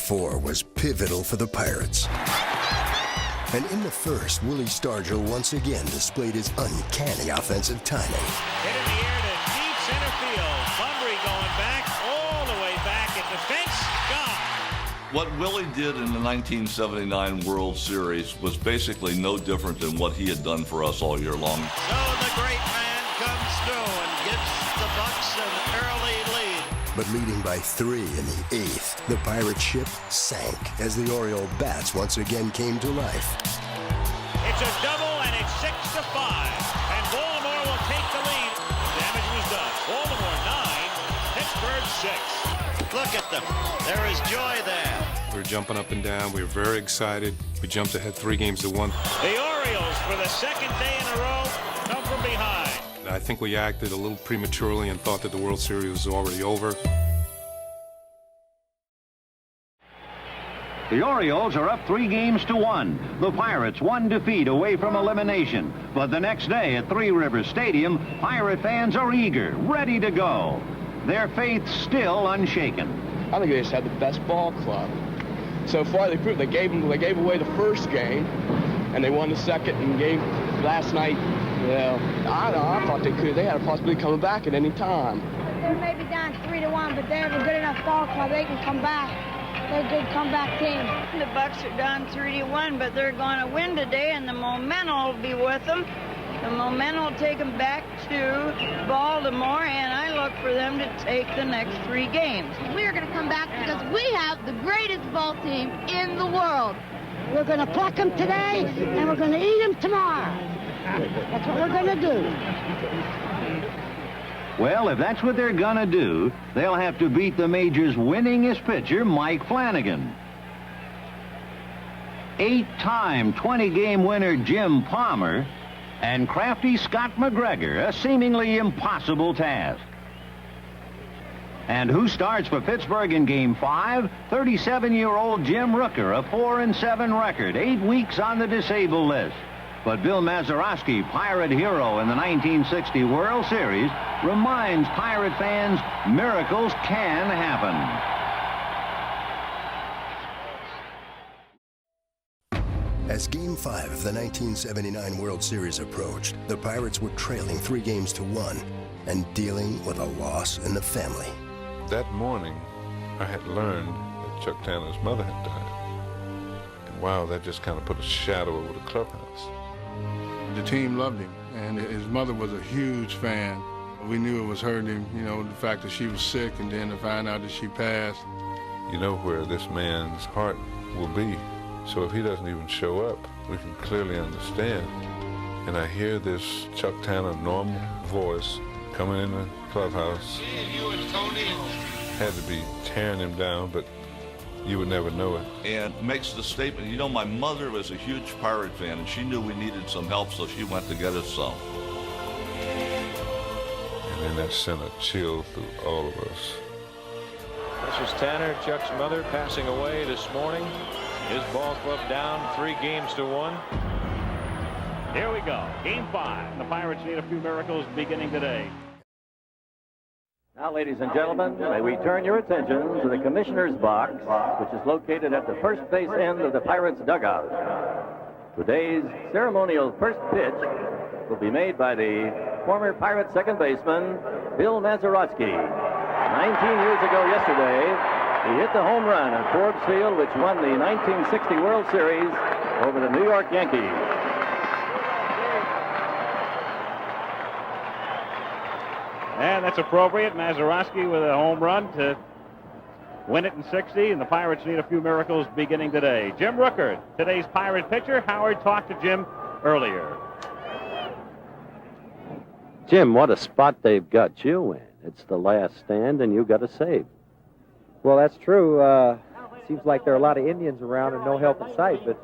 4 was pivotal for the Pirates. And in the first, Willie Stargell once again displayed his uncanny offensive timing. Hit in the air to deep center field. Bunbury going back, all the way back at the fence. Gone. What Willie did in the 1979 World Series was basically no different than what he had done for us all year long. So the great man comes through and gives the Bucks an early lead. But leading by 3 in the 8th, the Pirate ship sank as the Oriole bats once again came to life. It's a double and it's 6-5. And Baltimore will take the lead. Damage was done. Baltimore 9, Pittsburgh 6. Look at them. There is joy there. We were jumping up and down. We were very excited. We jumped ahead 3-1. The Orioles, for the second day in a row, come from behind. I think we acted a little prematurely and thought that the World Series was already over. The Orioles are up 3-1. The Pirates one defeat away from elimination. But the next day at Three Rivers Stadium, Pirate fans are eager, ready to go. Their faith still unshaken. I think they just had the best ball club. So far, they proved they gave away the first game, and they won the second and gave last night. Yeah, I thought they had a possibility of coming back at any time. They may be down 3-1, but they have a good enough ball club. They can come back. They're a good comeback team. The Bucks are down 3-1, but they're going to win today, and the momentum will be with them. The momentum will take them back to Baltimore, and I look for them to take the next 3 games. We are going to come back because we have the greatest ball team in the world. We're going to pluck them today, and we're going to eat them tomorrow. That's what we're going to do. Well, if that's what they're going to do, they'll have to beat the Major's winningest pitcher, Mike Flanagan. 8-time 20-game winner Jim Palmer and crafty Scott McGregor, a seemingly impossible task. And who starts for Pittsburgh in Game 5? 37-year-old Jim Rooker, a 4-7 record, 8 weeks on the disabled list. But Bill Mazeroski, Pirate hero in the 1960 World Series, reminds Pirate fans miracles can happen. As Game 5 of the 1979 World Series approached, the Pirates were trailing 3-1 and dealing with a loss in the family. That morning, I had learned that Chuck Tanner's mother had died. And wow, that just kind of put a shadow over the clubhouse. The team loved him, and his mother was a huge fan. We knew it was hurting him, you know, the fact that she was sick, and then to find out that she passed. You know where this man's heart will be. So if he doesn't even show up, we can clearly understand. And I hear this Chuck Tanner normal voice coming in the clubhouse. You and Tony. Had to be tearing him down, but you would never know it. And makes the statement, you know, my mother was a huge Pirate fan, and she knew we needed some help, so she went to get us some. And then that sent a chill through all of us. This is Tanner, Chuck's mother, passing away this morning. His ball club down 3-1. Here we go. Game 5. The Pirates need a few miracles beginning today. Now, ladies and gentlemen, may we turn your attention to the commissioner's box, which is located at the first base end of the Pirates dugout. Today's ceremonial first pitch will be made by the former Pirate second baseman, Bill Mazeroski. 19 years ago yesterday, he hit the home run at Forbes Field, which won the 1960 World Series over the New York Yankees. And that's appropriate. Mazeroski with a home run to win it in 60, and the Pirates need a few miracles beginning today. Jim Rooker, today's Pirate pitcher. Howard talked to Jim earlier. Jim, what a spot they've got you in. It's the last stand, and you got to save. Well, that's true. Seems like there are a lot of Indians around and no help in sight, but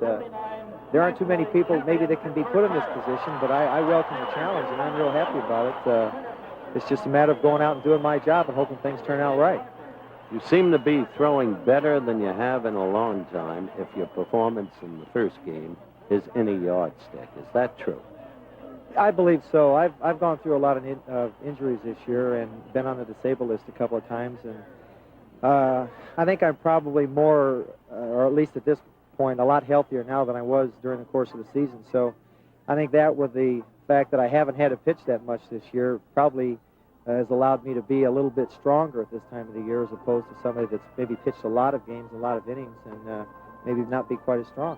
there aren't too many people maybe that can be put in this position, but I welcome the challenge, and I'm real happy about it. It's just a matter of going out and doing my job and hoping things turn out right. You seem to be throwing better than you have in a long time if your performance in the first game is any yardstick. Is that true? I believe so. I've gone through a lot of injuries this year and been on the disabled list a couple of times, and I think I'm probably more, or at least at this point, a lot healthier now than I was during the course of the season. So I think that, with the fact that I haven't had to pitch that much this year, probably has allowed me to be a little bit stronger at this time of the year, as opposed to somebody that's maybe pitched a lot of games, a lot of innings, and maybe not be quite as strong.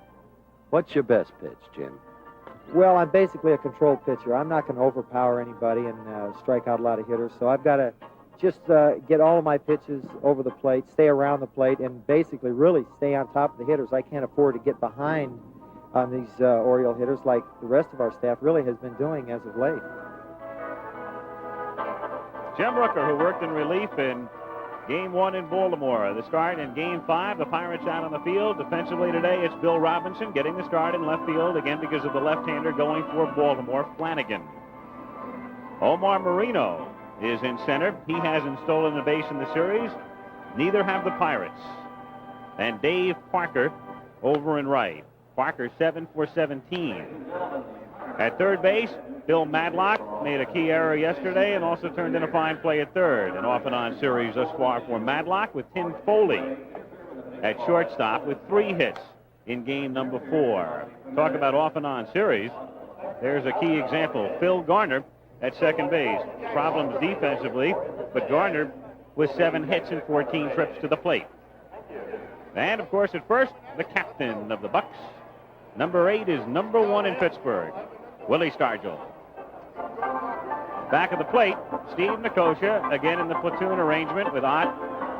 What's your best pitch, Jim? Well, I'm basically a controlled pitcher. I'm not going to overpower anybody and strike out a lot of hitters, so I've got to just get all of my pitches over the plate, stay around the plate, and basically really stay on top of the hitters. I can't afford to get behind on these Oriole hitters like the rest of our staff really has been doing as of late. Jim Rooker, who worked in relief in Game 1 in Baltimore. The start in Game 5, the Pirates out on the field. Defensively today, it's Bill Robinson getting the start in left field, again because of the left-hander going for Baltimore, Flanagan. Omar Marino is in center. He hasn't stolen a base in the series. Neither have the Pirates. And Dave Parker over in right. Parker 7 for 17. At third base, Bill Madlock made a key error yesterday and also turned in a fine play at third. An off-and-on series thus far for Madlock, with Tim Foley at shortstop with 3 hits in game number 4. Talk about off-and-on series. There's a key example. Phil Garner at second base. Problems defensively, but Garner with 7 hits and 14 trips to the plate. And, of course, at first, the captain of the Bucks. Number 8 is number 1 in Pittsburgh, Willie Stargell. Back of the plate, Steve Nicosia, again in the platoon arrangement with Ott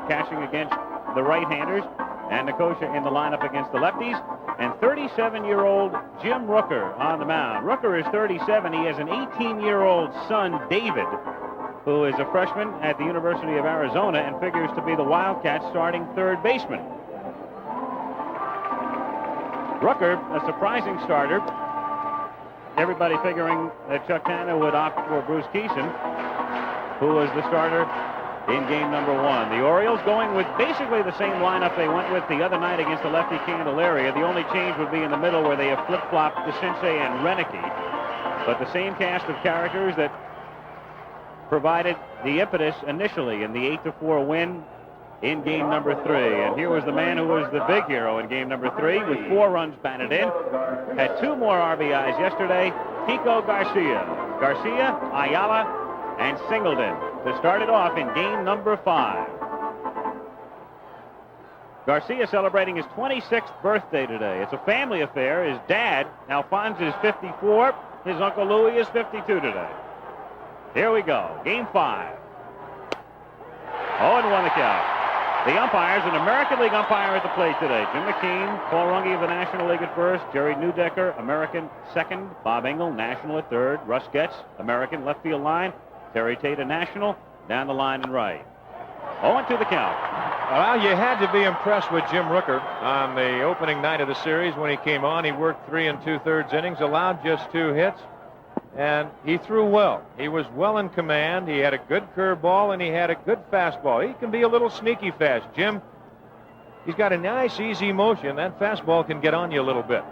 catching against the right-handers, and Nicosia in the lineup against the lefties. And 37-year-old Jim Rooker on the mound. Rooker is 37. He has an 18-year-old son, David, who is a freshman at the University of Arizona and figures to be the Wildcats' starting third baseman. Rooker, a surprising starter. Everybody figuring that Chuck Tanner would opt for Bruce Keeson, who was the starter in game number 1. The Orioles going with basically the same lineup they went with the other night against the lefty Candelaria. The only change would be in the middle, where they have flip-flopped DeCinces and Renicky. But the same cast of characters that provided the impetus initially in the 8-4 win in game number 3. And here was the man who was the big hero in game number 3 with 4 runs batted in. Had 2 more RBIs yesterday. Pico Garcia, Ayala, and Singleton to start it off in game number 5. Garcia celebrating his 26th birthday today. It's a family affair. His dad, Alphonse, is 54. His Uncle Louis is 52 today. Here we go. Game 5. 0-1 the count. The umpires, an American League umpire at the plate today. Jim McKean, Paul Runge of the National League at first, Jerry Neudecker, American second, Bob Engel, National at third, Russ Getz, American left field line, Terry Tate, a National, down the line and right. 0-2 the count. Well, you had to be impressed with Jim Rooker on the opening night of the series when he came on. He worked 3 2/3 innings, allowed just 2 hits, and he threw well. He was well in command. He had a good curveball, and he had a good fastball. He can be a little sneaky fast. Jim, he's got a nice, easy motion. That fastball can get on you a little bit.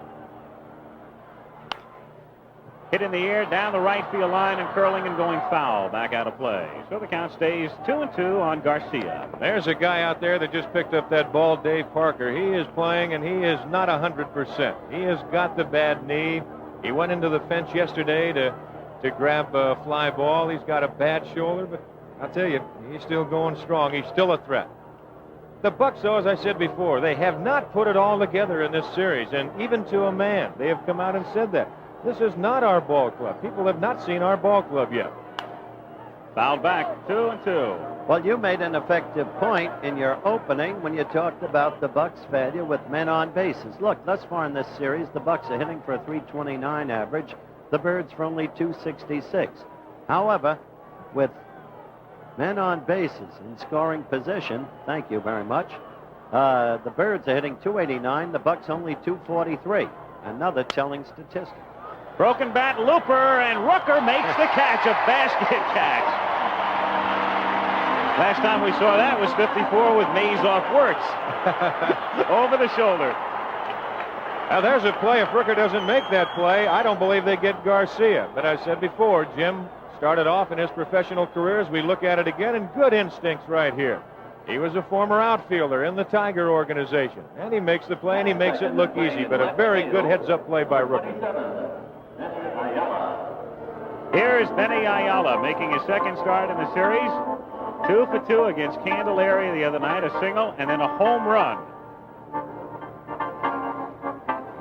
Hit in the air, down the right field line, and curling and going foul, back out of play. So the count stays 2-2 on Garcia. There's a guy out there that just picked up that ball, Dave Parker. He is playing, and he is not 100%. He has got the bad knee. He went into the fence yesterday to grab a fly ball. He's got a bad shoulder, but I'll tell you, he's still going strong. He's still a threat. The Bucks, though, as I said before, they have not put it all together in this series, and even to a man, they have come out and said that. This is not our ball club. People have not seen our ball club yet. Fouled back, 2-2. Well, you made an effective point in your opening when you talked about the Bucks' failure with men on bases. Look, thus far in this series, the Bucks are hitting for a .329 average, the Birds for only .266. However, with men on bases in scoring position, thank you very much, the Birds are hitting .289, the Bucks only .243. Another telling statistic. Broken bat, Looper, and Rooker makes the catch, a basket catch. Last time we saw that was 54 with Mays off Wirtz. Over the shoulder. Now there's a play. If Rooker doesn't make that play, I don't believe they get Garcia. But I said before, Jim started off in his professional career, as we look at it again, and good instincts right here. He was a former outfielder in the Tiger organization, and he makes the play, and he makes it look easy, but a very good heads-up play by Rooker. Here's Benny Ayala making his second start in the series. 2 for 2 against Candelaria the other night, a single, and then a home run.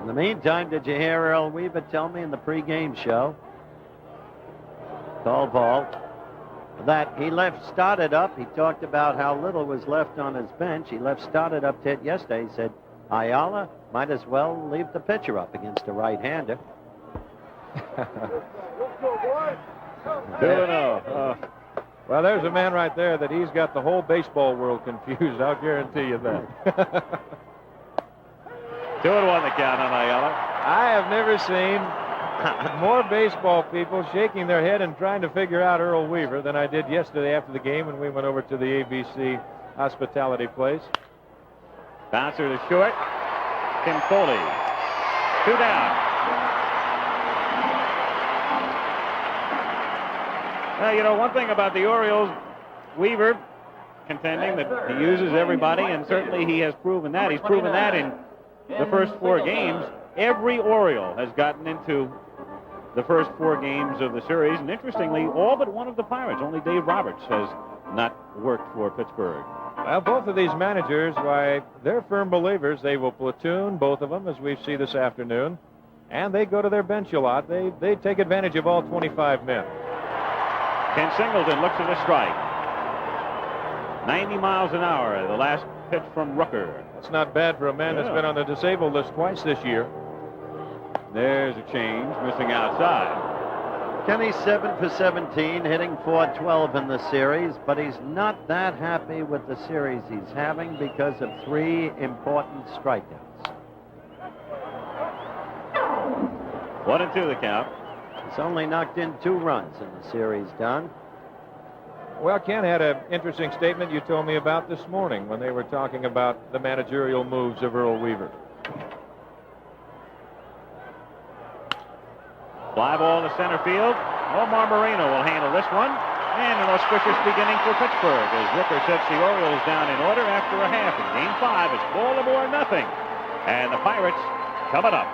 In the meantime, did you hear Earl Weaver tell me in the pregame show, call ball, that he started up. He talked about how little was left on his bench. He started up to hit yesterday. He said, Ayala might as well leave the pitcher up against a right-hander. 2-0. Well, there's a man right there that he's got the whole baseball world confused. I'll guarantee you that. 2-1 the count on Ayala. I have never seen more baseball people shaking their head and trying to figure out Earl Weaver than I did yesterday after the game when we went over to the ABC hospitality place. Bouncer to short. Tim Foley. 2 down. Well, you know, one thing about the Orioles, Weaver contending that he uses everybody, and certainly he has proven that. He's proven that in the first 4 games. Every Oriole has gotten into the first 4 games of the series, and interestingly, all but one of the Pirates. Only Dave Roberts has not worked for Pittsburgh. Well, both of these managers, why, they're firm believers. They will platoon, both of them, as we see this afternoon, and they go to their bench a lot. They take advantage of all 25 men. Ken Singleton looks at a strike. 90 miles an hour, the last pitch from Rooker. That's not bad for a man that's been on the disabled list twice this year. There's a change, missing outside. Kenny's 7 for 17, hitting .412 in the series, but he's not that happy with the series he's having because of 3 important strikeouts. 1-2 the count. He's only knocked in 2 runs in the series, Don. Well, Ken had an interesting statement you told me about this morning when they were talking about the managerial moves of Earl Weaver. Fly ball to center field. Omar Moreno will handle this one. And an auspicious beginning for Pittsburgh as Rooker sets the Orioles down in order after a half. In Game 5, it's Baltimore 0. And the Pirates coming up.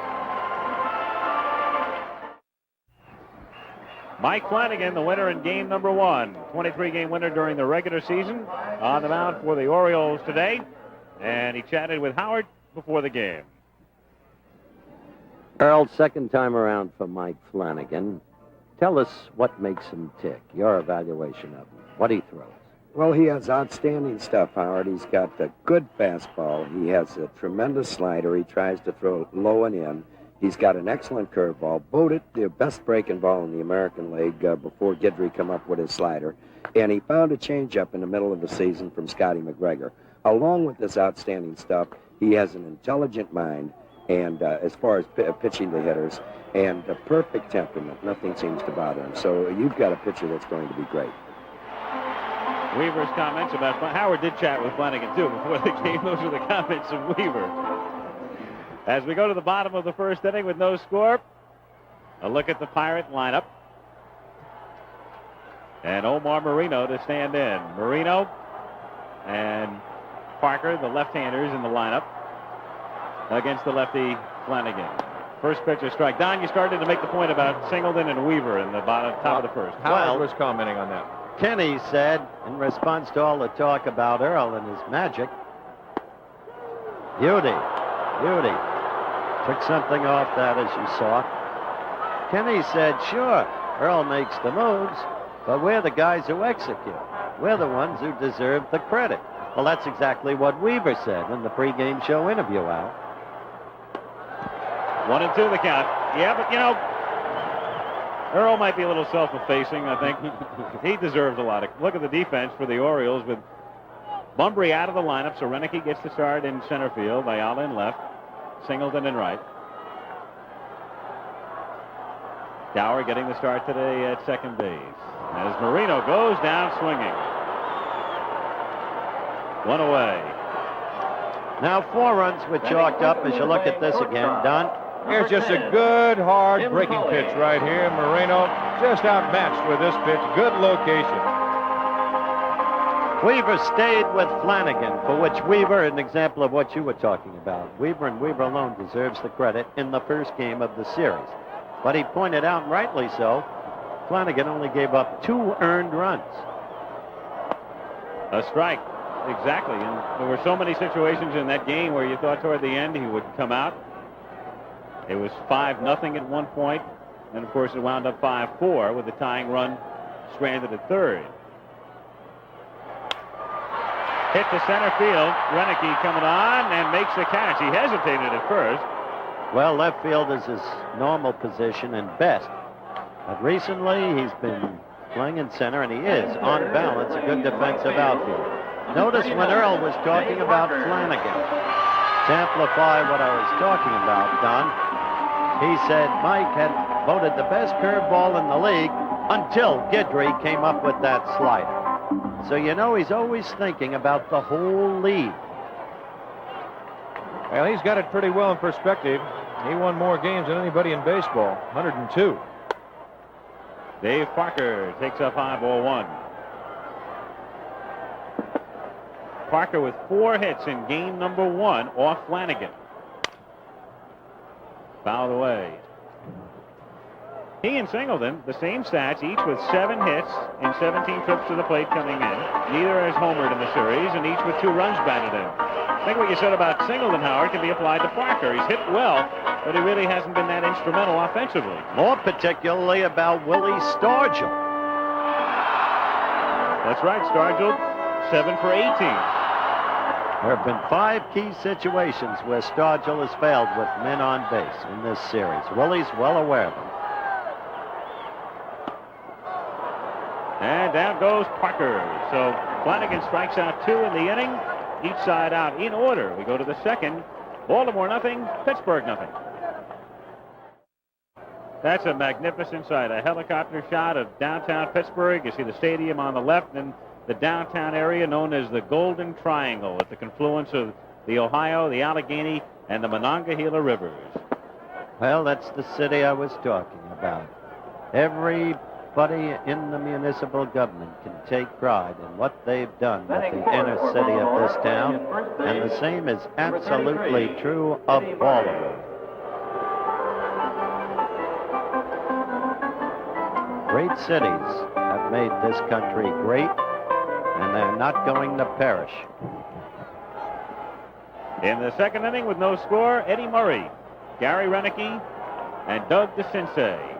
Mike Flanagan, the winner in game number 1. 23-game winner during the regular season. On the mound for the Orioles today. And he chatted with Howard before the game. Earl, second time around for Mike Flanagan. Tell us what makes him tick, your evaluation of him, what he throws. Well, he has outstanding stuff, Howard. He's got a good fastball. He has a tremendous slider. He tries to throw low and in. He's got an excellent curveball. Voted the best breaking ball in the American League before Guidry come up with his slider. And he found a changeup in the middle of the season from Scotty McGregor. Along with this outstanding stuff, he has an intelligent mind, and as far as pitching to hitters, and a perfect temperament. Nothing seems to bother him. So you've got a pitcher that's going to be great. Weaver's comments about Howard did chat with Flanagan, too, before the game. Those are the comments of Weaver. As we go to the bottom of the first inning with no score, a look at the Pirate lineup. And Omar Moreno to stand in. Moreno and Parker, the left-handers in the lineup, against the lefty Flanagan. First pitch is strike. Don, you started to make the point about Singleton and Weaver in the top of the first. Howard was commenting on that. Kenny said, in response to all the talk about Earl and his magic, beauty. Took something off that, as you saw. Kenny said, sure, Earl makes the moves, but we're the guys who execute. We're the ones who deserve the credit. Well, that's exactly what Weaver said in the pregame show interview, Al. 1-2 the count. Yeah, but, you know, Earl might be a little self-effacing, I think. He deserves a lot of... Look at the defense for the Orioles with Bunbury out of the lineup, so Renicky gets the start in center field, Ayala in left, Singleton in right. Dower getting the start today at second base. As Moreno goes down swinging. One away. Now 4 runs were chalked up as you look at this again, Don. Here's just a good, hard breaking pitch right here. Moreno just outmatched with this pitch. Good location. Weaver stayed with Flanagan, for which Weaver, an example of what you were talking about. Weaver and Weaver alone deserves the credit in the first game of the series. But he pointed out, and rightly so, Flanagan only gave up 2 earned runs. A strike, exactly. And there were so many situations in that game where you thought toward the end he would come out. It was 5-0 at one point, and of course it wound up 5-4 with the tying run stranded at third. Hit to center field. Renicky coming on and makes the catch. He hesitated at first. Well, left field is his normal position and best. But recently he's been playing in center, and he is, on balance, a good defensive outfielder. Notice when Earl was talking about Flanagan, to amplify what I was talking about, Don, he said Mike had voted the best curveball in the league until Guidry came up with that slider. So you know he's always thinking about the whole league. Well, he's got it pretty well in perspective. He won more games than anybody in baseball, 102. Dave Parker takes up high, ball 1. Parker with 4 hits in game number 1 off Flanagan. Fouled away. He and Singleton, the same stats, each with 7 hits in 17 trips to the plate coming in. Neither has homered in the series, and each with 2 runs batted in. I think what you said about Singleton, Howard, can be applied to Parker. He's hit well, but he really hasn't been that instrumental offensively. More particularly about Willie Stargell. That's right, Stargell, 7 for 18. There have been 5 key situations where Stargell has failed with men on base in this series. Willie's well aware of them. And down goes Parker. So Flanagan strikes out 2 in the inning. Each side out in order. We go to the second. Baltimore nothing, Pittsburgh nothing. That's a magnificent sight. A helicopter shot of downtown Pittsburgh. You see the stadium on the left and the downtown area known as the Golden Triangle at the confluence of the Ohio, the Allegheny, and the Monongahela rivers. Well, that's the city I was talking about. Everybody in the municipal government can take pride in what they've done with the inner city of this town, and the same is absolutely true of Baltimore. Great cities have made this country great, and they're not going to perish. In the second inning with no score, Eddie Murray, Gary Renicky, and Doug DeCinces.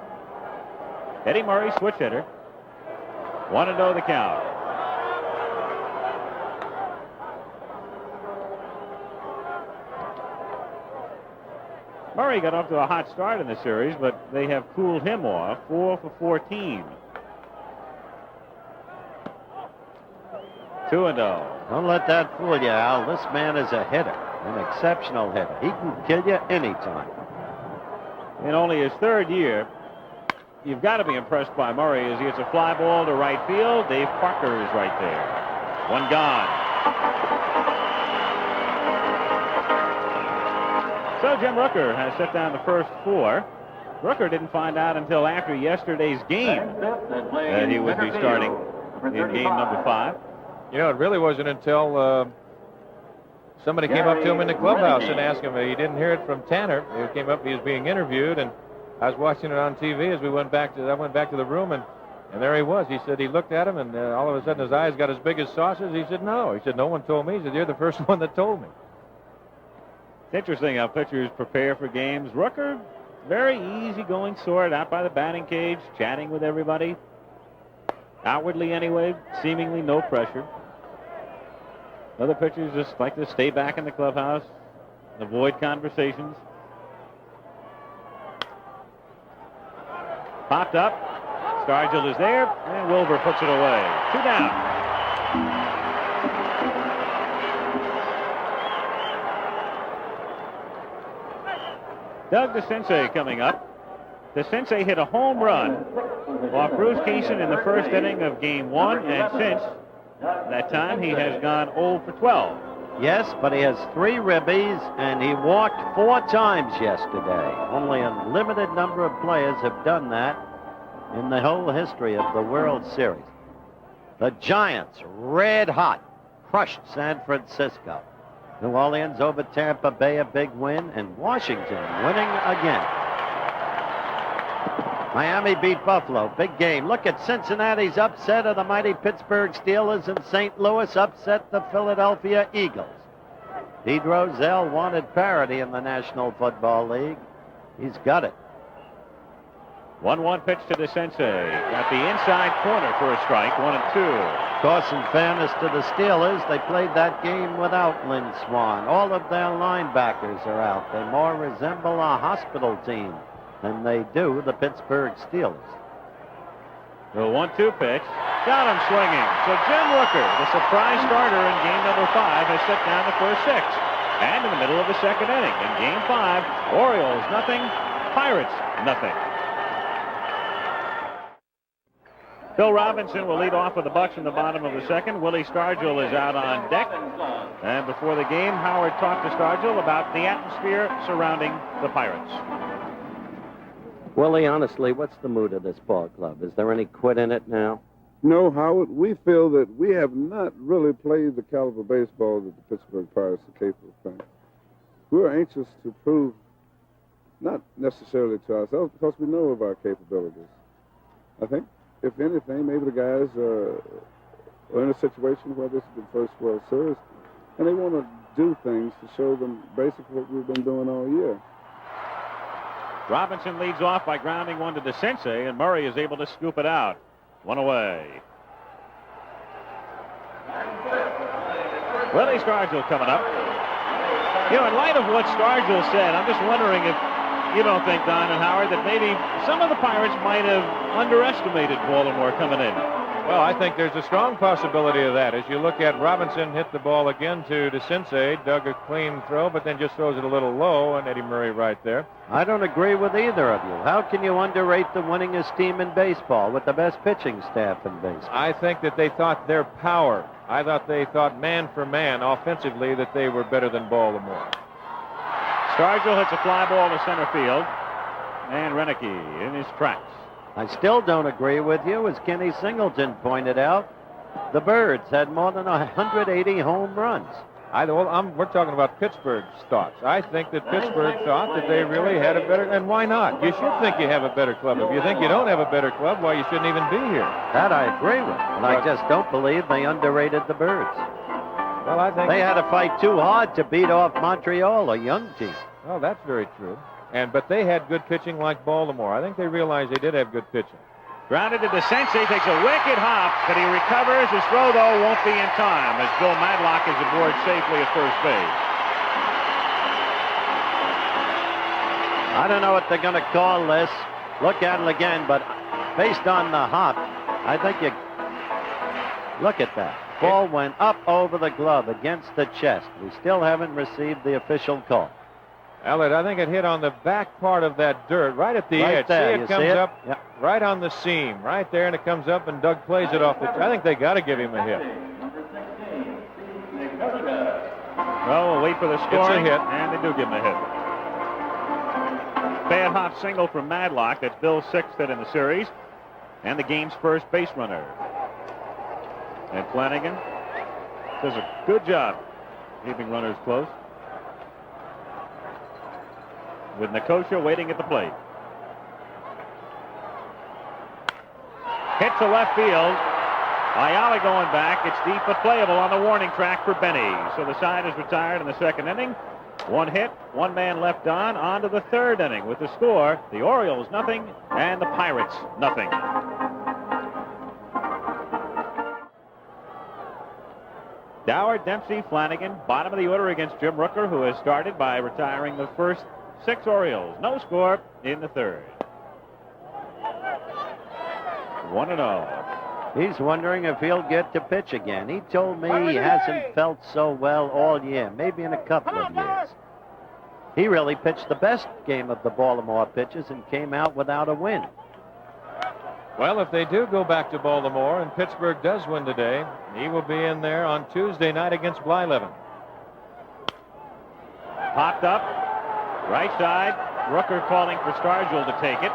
Eddie Murray, switch hitter. 1-0 the count. Murray got off to a hot start in the series, but they have cooled him off. 4 for 14. 2-0. Don't let that fool you, Al. This man is a hitter, an exceptional hitter. He can kill you anytime. In only his 3rd year, you've got to be impressed by Murray as he hits a fly ball to right field. Dave Parker is right there. 1 gone. So Jim Rooker has set down the first 4. Rooker didn't find out until after yesterday's game that he would be starting in game number 5. You know, it really wasn't until somebody came up to him in the clubhouse and asked him. He didn't hear it from Tanner. He came up, he was being interviewed, and I was watching it on TV as I went back to the room, and there he was. He said he looked at him, and all of a sudden his eyes got as big as saucers. He said, no. He said, no one told me. He said, you're the first one that told me. It's interesting how pitchers prepare for games. Rooker, very easygoing sort, out by the batting cage, chatting with everybody. Outwardly anyway, seemingly no pressure. Other pitchers just like to stay back in the clubhouse, avoid conversations. Popped up. Stargell is there, and Wilbur puts it away. 2 down. Doug DeCinces coming up. DeCinces hit a home run off Bruce Keeson in the first inning of game 1, and since that time he has gone 0 for 12. Yes, but he has 3 ribbies, and he walked 4 times yesterday. Only a limited number of players have done that in the whole history of the World Series. The Giants, red hot, crushed San Francisco. New Orleans over Tampa Bay, a big win, and Washington winning again. Miami beat Buffalo, big game. Look at Cincinnati's upset of the mighty Pittsburgh Steelers, and St. Louis upset the Philadelphia Eagles. Pete Rozelle wanted parity in the National Football League. He's got it. 1-1 pitch to the Sensei. Got the inside corner for a strike. 1-2. Of course, in fairness to the Steelers, they played that game without Lynn Swann. All of their linebackers are out. They more resemble a hospital team than they do the Pittsburgh Steelers. The 1-2 pitch. Got him swinging. So Jim Rooker, the surprise starter in game number 5, has set down the first 6. And in the middle of the second inning, in game 5, Orioles nothing, Pirates nothing. Bill Robinson will lead off with the Bucks in the bottom of the second. Willie Stargell is out on deck. And before the game, Howard talked to Stargell about the atmosphere surrounding the Pirates. Willie, honestly, what's the mood of this ball club? Is there any quit in it now? No, Howard. We feel that we have not really played the caliber baseball that the Pittsburgh Pirates are capable of playing. We're anxious to prove, not necessarily to ourselves, because we know of our capabilities. I think, if anything, maybe the guys are in a situation where this is the first World Series, and they want to do things to show them basically what we've been doing all year. Robinson leads off by grounding one to the Sensei, and Murray is able to scoop it out. 1 away. Willie Stargell coming up. You know, in light of what Stargell said, I'm just wondering if you don't think, Don and Howard, that maybe some of the Pirates might have underestimated Baltimore coming in. Well, I think there's a strong possibility of that. As you look at Robinson hit the ball again to DeCinces, dug a clean throw, but then just throws it a little low, and Eddie Murray right there. I don't agree with either of you. How can you underrate the winningest team in baseball with the best pitching staff in baseball? I think that they thought their power, I thought they thought man for man offensively that they were better than Baltimore. Stargell hits a fly ball to center field, and Renicky in his tracks. I still don't agree with you. As Kenny Singleton pointed out, the Birds had more than 180 home runs. We're talking about Pittsburgh's thoughts. I think that Pittsburgh thought that they really had a better, and why not? You should think you have a better club. If you think you don't have a better club, why you shouldn't even be here. That I agree with, but I just don't believe they underrated the Birds. Well, I think they had to fight too hard to beat off Montreal, a young team. Oh, that's very true. But they had good pitching like Baltimore. I think they realized they did have good pitching. Grounded to DeCinces, takes a wicked hop, but he recovers. His throw, though, won't be in time as Bill Madlock is aboard safely at first base. I don't know what they're going to call this. Look at it again, but based on the hop, I think you look at that. Ball went up over the glove against the chest. We still haven't received the official call. Elliot, I think it hit on the back part of that dirt, right at the edge. There, see, it comes up right on the seam, right there, and it comes up, and Doug plays it off the. I think they got to give him a hit. Well, we'll wait for the scoring. It's a hit. And they do give him a hit. Bad hop single from Madlock. That's Bill's 6th hit in the series. And the game's first base runner. And Flanagan does a good job keeping runners close, with Nicosia waiting at the plate. Hit to left field. Ayala going back. It's deep but playable on the warning track for Benny. So the side is retired in the second inning. 1 hit, 1 man left on to the third inning with the score, the Orioles nothing and the Pirates nothing. Dower, Dempsey, Flanagan, bottom of the order against Jim Rooker, who has started by retiring the first 6 Orioles. No score in the third. 1-0. He's wondering if he'll get to pitch again. He told me he hasn't felt so well all year, maybe in a couple of years. He really pitched the best game of the Baltimore pitchers and came out without a win. Well, if they do go back to Baltimore and Pittsburgh does win today, he will be in there on Tuesday night against Blyleven. Popped up, right side. Rooker calling for Stargell to take it.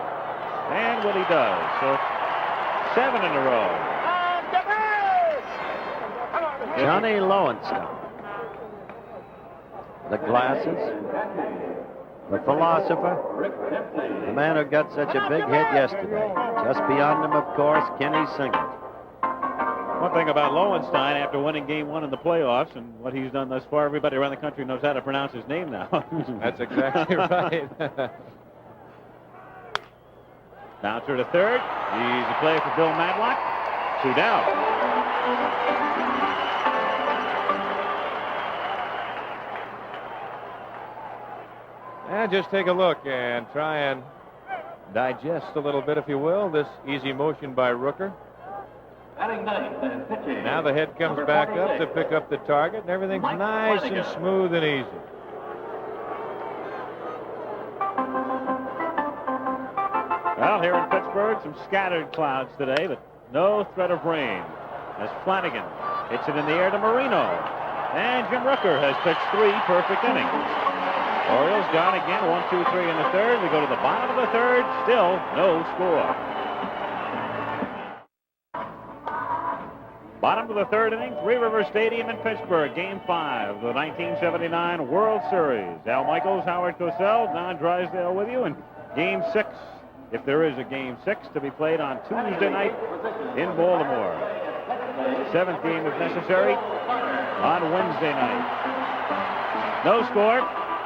And Willie does. So 7 in a row. Johnny Lowenstein. The glasses. The philosopher. The man who got such a big hit yesterday. Just beyond him, of course, Kenny Singleton. One thing about Lowenstein, after winning Game 1 in the playoffs and what he's done thus far, everybody around the country knows how to pronounce his name now. That's exactly right. Bouncer to third. Easy play for Bill Madlock. 2 down. And just take a look and try and digest a little bit, if you will, this easy motion by Rooker. Now the head comes back up to pick up the target, and everything's nice and smooth and easy. Well, here in Pittsburgh, some scattered clouds today, but no threat of rain. As Flanagan hits it in the air to Marino. And Jim Rooker has pitched 3 perfect innings. Orioles down again, 1, 2, 3 in the third. We go to the bottom of the third, still no score. Bottom of the third inning, Three River Stadium in Pittsburgh, Game 5 of the 1979 World Series. Al Michaels, Howard Cosell, Don Drysdale with you, and Game 6, if there is a Game 6, to be played on Tuesday night in Baltimore. 7th game, if necessary, on Wednesday night. No score.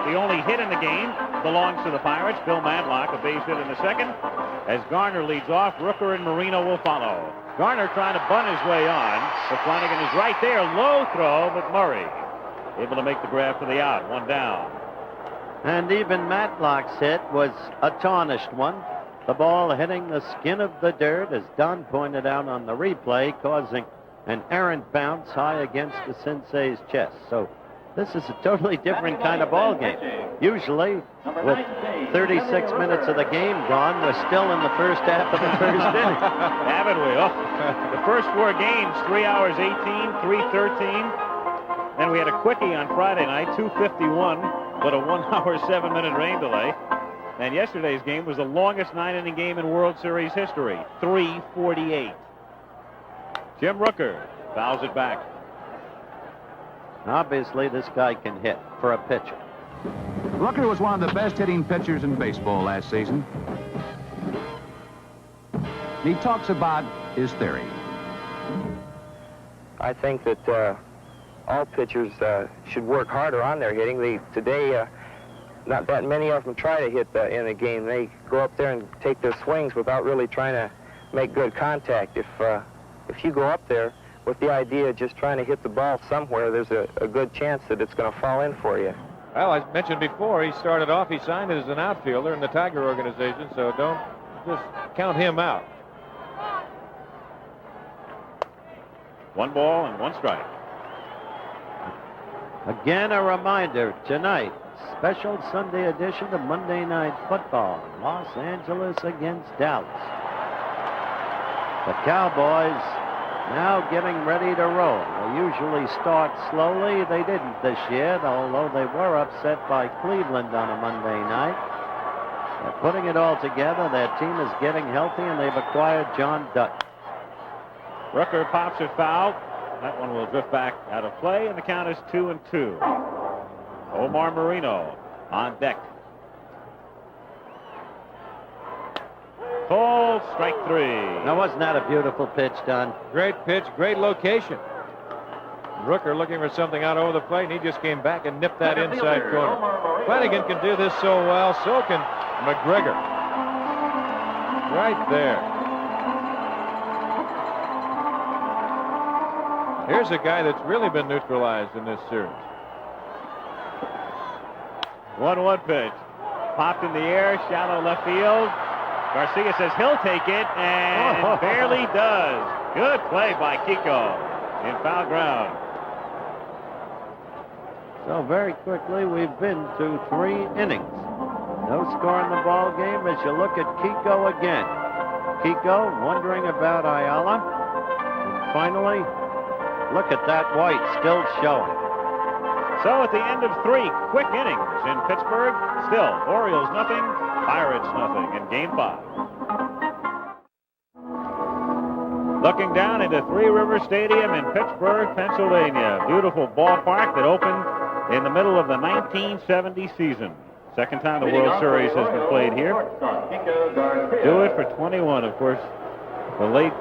The only hit in the game belongs to the Pirates. Bill Madlock, a base hit in the second. As Garner leads off, Rooker and Marino will follow. Garner trying to bunt his way on, but Flanagan is right there. Low throw, but Murray able to make the grab for the out. 1 down. And even Matlock's hit was a tarnished one. The ball hitting the skin of the dirt, as Don pointed out on the replay, causing an errant bounce high against the sensei's chest. So this is a totally different kind of ball game. Usually, with 36 minutes of the game gone, we're still in the first half of the first inning. Haven't we? Oh, the first 4 games, 3 hours 18, 3:13. Then we had a quickie on Friday night, 2:51, but a 1 hour, 7-minute rain delay. And yesterday's game was the longest 9-inning game in World Series history, 3:48. Jim Rooker fouls it back. Obviously, this guy can hit for a pitcher. Rooker was one of the best hitting pitchers in baseball last season. He talks about his theory. I think that all pitchers should work harder on their hitting. Today, not that many of them try to hit in a game. They go up there and take their swings without really trying to make good contact. If you go up there with the idea of just trying to hit the ball somewhere, there's a good chance that it's going to fall in for you. Well, I mentioned before, he started off, he signed as an outfielder in the Tiger organization, so don't just count him out. 1 ball and 1 strike. Again, a reminder tonight, special Sunday edition of Monday Night Football, Los Angeles against Dallas. The Cowboys now getting ready to roll. They usually start slowly. They didn't this year, although they were upset by Cleveland on a Monday night. They're putting it all together. Their team is getting healthy, and they've acquired John Dutton. Rooker pops it foul. That one will drift back out of play, and the count is 2-2. Omar Marino on deck. Call strike 3. Now, wasn't that a beautiful pitch, Don? Great pitch, great location. Rooker looking for something out over the plate, and he just came back and nipped that inside corner. Flanagan can do this so well, so can McGregor. Right there. Here's a guy that's really been neutralized in this series. 1-1 pitch. Popped in the air, shallow left field. Garcia says he'll take it, and barely does. Good play by Kiko in foul ground. So very quickly, we've been to 3 innings. No score in the ball game as you look at Kiko again. Kiko wondering about Ayala. And finally, look at that white still showing. So at the end of 3 quick innings in Pittsburgh, still Orioles nothing, Pirates nothing in Game 5. Looking down into Three River Stadium in Pittsburgh, Pennsylvania. Beautiful ballpark that opened in the middle of the 1970 season. Second time the World Series has been played here. Do it for 21, of course. The late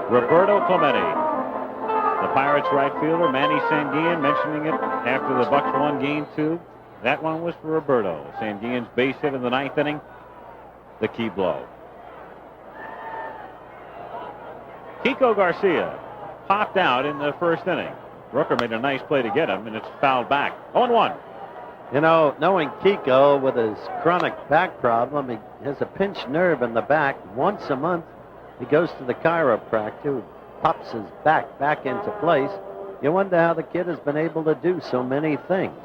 Roberto Clemente. The Pirates right fielder, Manny Sanguillen, mentioning it after the Bucks won Game 2. That one was for Roberto. Sanguillen's base hit in the 9th inning, the key blow. Kiko Garcia popped out in the 1st inning. Rooker made a nice play to get him, and it's fouled back. 0-1. You know, knowing Kiko with his chronic back problem, he has a pinched nerve in the back. Once a month, he goes to the chiropractor, who pops his back into place. You wonder how the kid has been able to do so many things.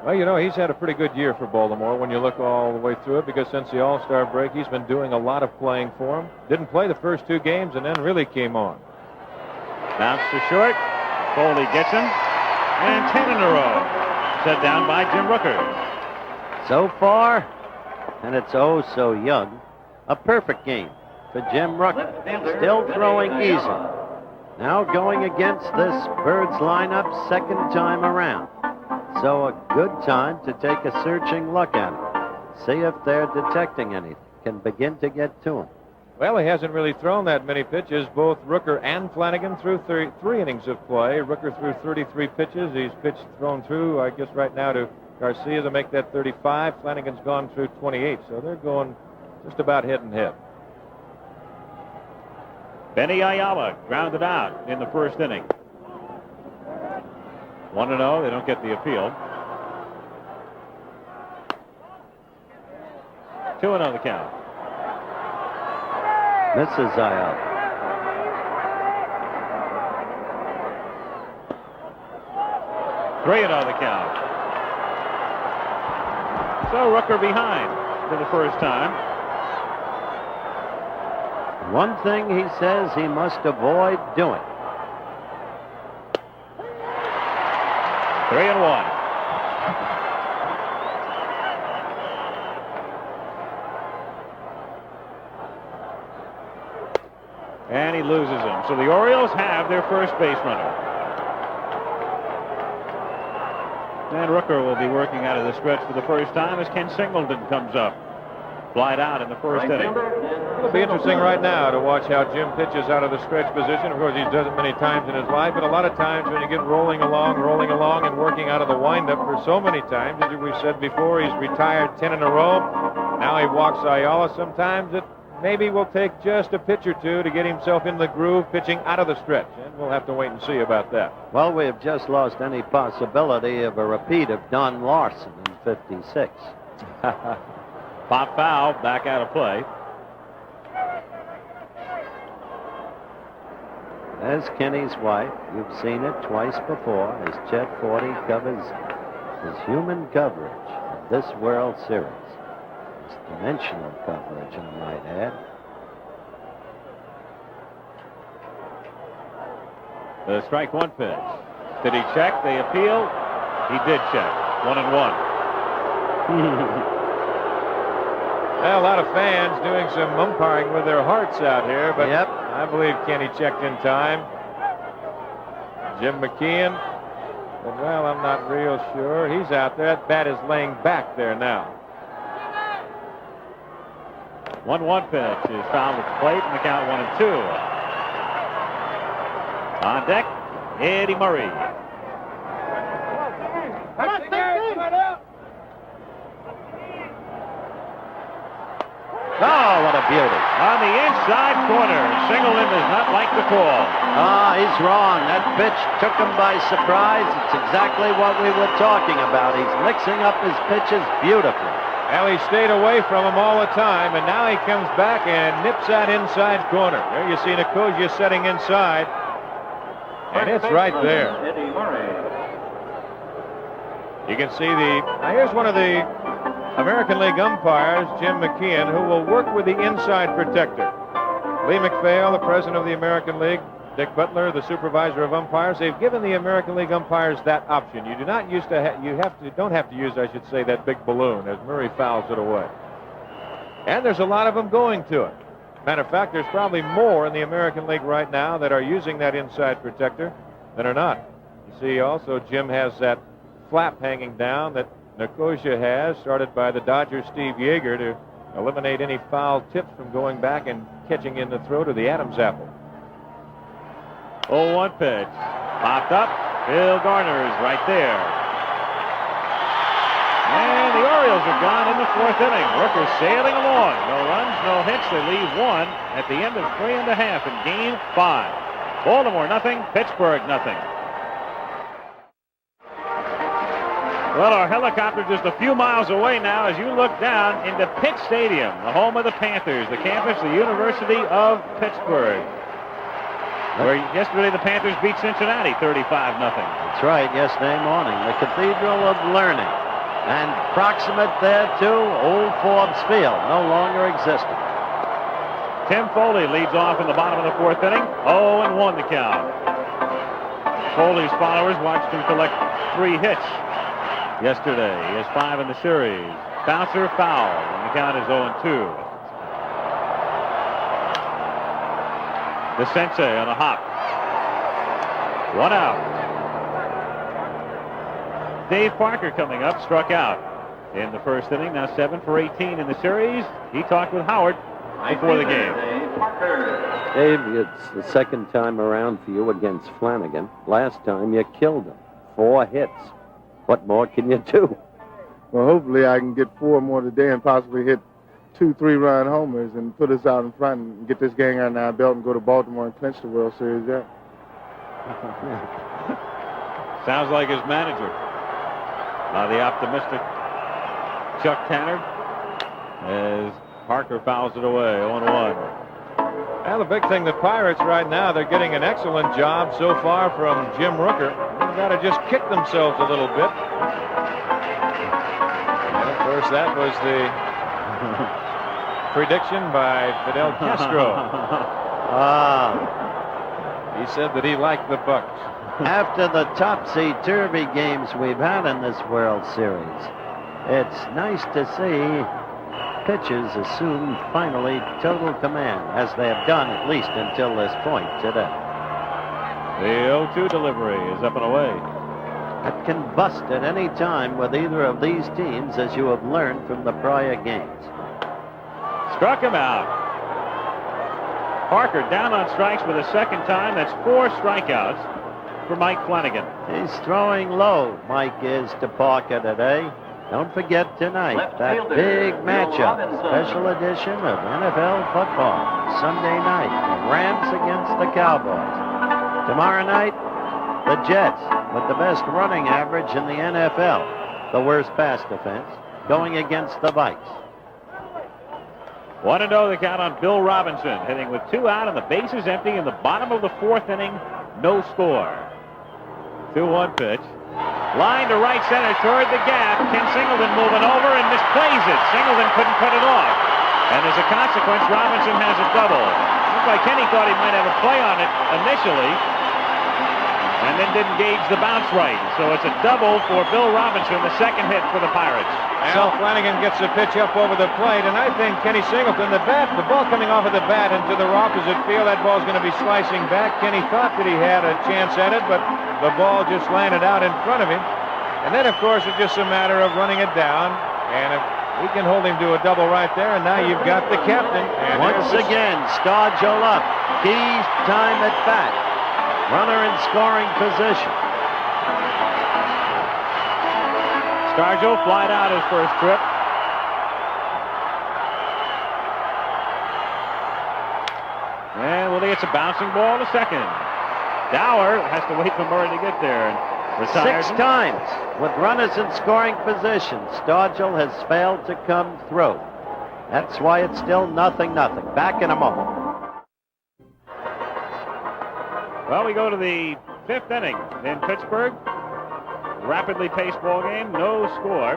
Well, you know, he's had a pretty good year for Baltimore when you look all the way through it, because since the All-Star break, he's been doing a lot of playing for him. Didn't play the first 2 games and then really came on. Bounce to short. Foley gets him. And 10 in a row. Set down by Jim Rooker. So far, and it's oh so young, a perfect game for Jim Rooker. Still throwing easy. Now going against this Birds lineup 2nd time around. So a good time to take a searching look at it. See if they're detecting anything. Can begin to get to him. Well, he hasn't really thrown that many pitches. Both Rooker and Flanagan threw 3 innings of play. Rooker threw 33 pitches. He's thrown through, I guess, right now to Garcia to make that 35. Flanagan's gone through 28, so they're going just about head and head. Benny Ayala grounded out in the 1st inning. 1-0. They don't get the appeal. 2-0 the count. Misses Ayala. Three and 0 the count. So Rooker behind for the first time. One thing he says he must avoid doing. 3-1. And he loses him. So the Orioles have their first base runner. And Rooker will be working out of the stretch for the first time as Ken Singleton comes up. Flied out in the 1st inning. It'll be interesting right now to watch how Jim pitches out of the stretch position. Of course, he does it many times in his life, but a lot of times when you get rolling along, and working out of the windup for so many times, as we've said before, he's retired 10 in a row. Now he walks Ayala. Sometimes it maybe will take just a pitch or two to get himself in the groove pitching out of the stretch, and we'll have to wait and see about that. Well, we have just lost any possibility of a repeat of Don Larson in '56. Pop foul, back out of play. There's Kenny's wife. You've seen it twice before as Chet Forty covers his human coverage of this World Series. It's dimensional coverage, I might add. The strike 1 pitch. Did he check? They appeal. He did check. 1-1. Well, a lot of fans doing some umpiring with their hearts out here, but yep. I believe Kenny checked in time. Jim McKeon, but, well, I'm not real sure. He's out there. That bat is laying back there now. 1-1 pitch is fouled at the plate, and the count 1-2. On deck, Eddie Murray. Oh, what a beauty. On the inside corner. Singleton does not like the call. He's wrong. That pitch took him by surprise. It's exactly what we were talking about. He's mixing up his pitches beautifully. Well, he stayed away from him all the time, and now he comes back and nips that inside corner. There you see Nicosia setting inside, and it's right there. You can see now here's one of the American League umpires, Jim McKeon, who will work with the inside protector. Lee McPhail, the president of the American League, Dick Butler, the supervisor of umpires, they've given the American League umpires that option. You do not use to don't have to use, I should say, that big balloon as Murray fouls it away. And there's a lot of them going to it. Matter of fact, there's probably more in the American League right now that are using that inside protector than are not. You see also Jim has that flap hanging down that Nicosia has, started by the Dodger Steve Yeager to eliminate any foul tips from going back and catching in the throw to the Adams apple. 0-1 pitch. Popped up. Bill Garner's right there. And the Orioles are gone in the 4th inning. Rooker sailing along. No runs, no hits. They leave 1 at the end of 3.5 in Game 5. Baltimore nothing. Pittsburgh nothing. Well, our helicopter just a few miles away now as you look down into Pitt Stadium, the home of the Panthers, the campus, the University of Pittsburgh, where yesterday the Panthers beat Cincinnati 35-0. That's right, yesterday morning. The Cathedral of Learning. And proximate there to Old Forbes Field, no longer existing. Tim Foley leads off in the bottom of the 4th inning. 0-1 the count. Foley's followers watched him collect 3 hits yesterday. He has 5 in the series. Bouncer foul, and the count is 0-2. The Sensei on a hop. 1 out. Dave Parker coming up, struck out in the 1st inning. Now 7 for 18 in the series. He talked with Howard before the game. Dave, it's the 2nd time around for you against Flanagan. Last time you killed him. 4 hits. What more can you do? Well, hopefully I can get 4 more today and possibly hit 2 3-run homers and put us out in front and get this game on our belt and go to Baltimore and clinch the World Series. Yeah. Sounds like his manager. The optimistic Chuck Tanner as Parker fouls it away. 0-1. Well, the big thing, the Pirates right now, they're getting an excellent job so far from Jim Rooker. They've got to just kick themselves a little bit. And of course, that was the prediction by Fidel Castro. He said that he liked the Bucks. After the topsy-turvy games we've had in this World Series, it's nice to see pitchers assume finally total command, as they have done at least until this point today. The 0-2 delivery is up and away. It can bust at any time with either of these teams, as you have learned from the prior games. Struck him out. Parker down on strikes for the 2nd time. That's 4 strikeouts for Mike Flanagan. He's throwing low, Mike is, to Parker today. Don't forget tonight, that big matchup, special edition of NFL football, Sunday night, the Rams against the Cowboys. Tomorrow night, the Jets, with the best running average in the NFL, the worst pass defense, going against the Vikes. 1-0 the count on Bill Robinson, hitting with 2 out and the bases empty in the bottom of the 4th inning. No score. 2-1 pitch. Line to right center toward the gap. Ken Singleton moving over and misplays it. Singleton couldn't cut it off. And as a consequence, Robinson has a double. Looks like Kenny thought he might have a play on it initially, and then didn't gauge the bounce right. So it's a double for Bill Robinson, the 2nd hit for the Pirates. Al Flanagan gets the pitch up over the plate, and I think Kenny Singleton, the ball coming off of the bat into the opposite field, that ball's going to be slicing back. Kenny thought that he had a chance at it, but the ball just landed out in front of him. And then, of course, it's just a matter of running it down, and if we can hold him to a double right there, and now you've got the captain. And once again, Stargell up. Key time at bat. Runner in scoring position. Stargell flied out his first trip. And Willie, it's a bouncing ball to 2nd. Dower has to wait for Murray to get there and retires 6 times with runners in scoring position. Stargell has failed to come through. That's why it's still 0-0. Back in a moment. Well, we go to the 5th inning in Pittsburgh. Rapidly paced ball game, no score.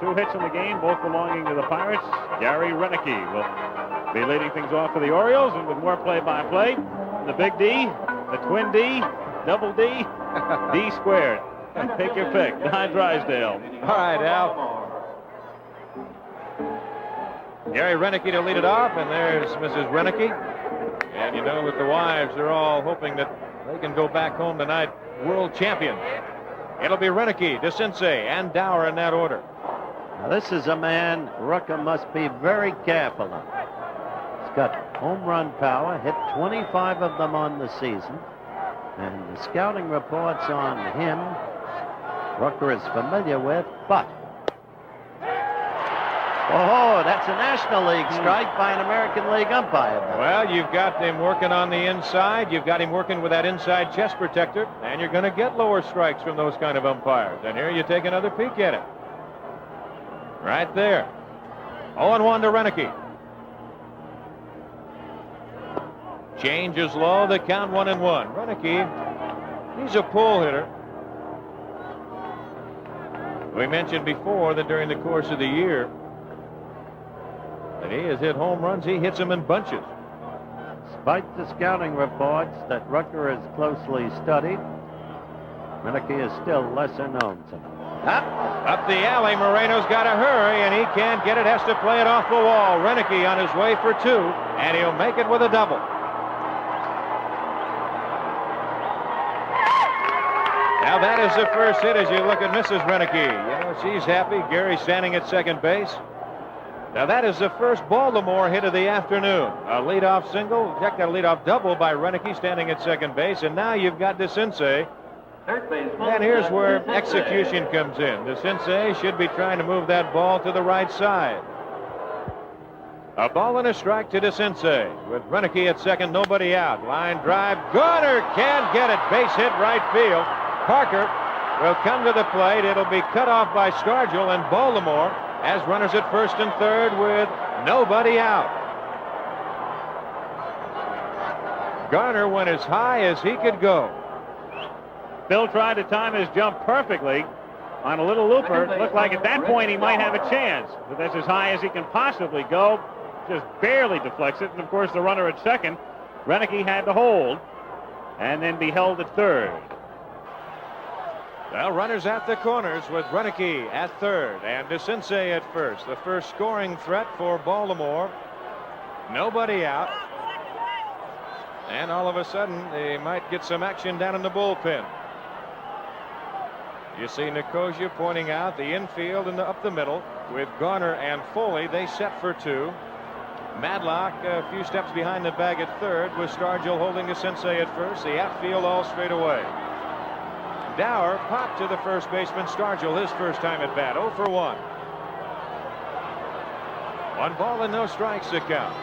2 hits in the game, both belonging to the Pirates. Gary Renicky will be leading things off for the Orioles, and with more play-by-play, the Big D, the Twin D, Double D, D squared. Take your pick. Don Drysdale. All right, Al. Gary Renicky to lead it off, and there's Mrs. Renicky. And you know that the wives are all hoping that they can go back home tonight world champions. It'll be Renicky, DeCinces, and Dower in that order. Now, this is a man Rooker must be very careful of. He's got home run power, hit 25 of them on the season. And the scouting reports on him, Rooker is familiar with, but oh, that's a National League strike by an American League umpire. Well, you've got him working on the inside. You've got him working with that inside chest protector, and you're going to get lower strikes from those kind of umpires. And here you take another peek at it. Right there. 0-1 to Renicky. Change is low. The count 1-1. Renicky, he's a pull hitter. We mentioned before that during the course of the year, that he has hit home runs. He hits them in bunches. Despite the scouting reports that Rooker is closely studied, Renicky is still lesser known to them. Up the alley, Moreno's got to hurry, and he can't get it, has to play it off the wall. Renicky on his way for 2, and he'll make it with a double. Now that is the first hit as you look at Mrs. Renicky. You know, she's happy. Gary's standing at second base. Now that is the first Baltimore hit of the afternoon. A leadoff single, check that leadoff double by Renicky standing at second base, and now you've got DeCinces. And here's where execution comes in. DeCinces should be trying to move that ball to the right side. A ball and a strike to DeCinces. With Renicky at second, nobody out. Line drive, Garner can't get it. Base hit right field. Parker will come to the plate. It'll be cut off by Stargell, and Baltimore has runners at first and third with nobody out. Garner went as high as he could go. Bill tried to time his jump perfectly on a little looper. It looked like at that point he might have a chance, but that's as high as he can possibly go. Just barely deflects it, and of course the runner at second, Renicky had to hold and then be held at third. Well, runners at the corners with Renicky at third and DeCinces at first. The first scoring threat for Baltimore. Nobody out. And all of a sudden, they might get some action down in the bullpen. You see Nicosia pointing out the infield and up the middle with Garner and Foley. They set for 2. Madlock a few steps behind the bag at third with Stargell holding DeCinces at first. The outfield all straight away. Dower popped to the first baseman Stargell, his first time at bat, 0 for 1. 1 ball and no strikes to count.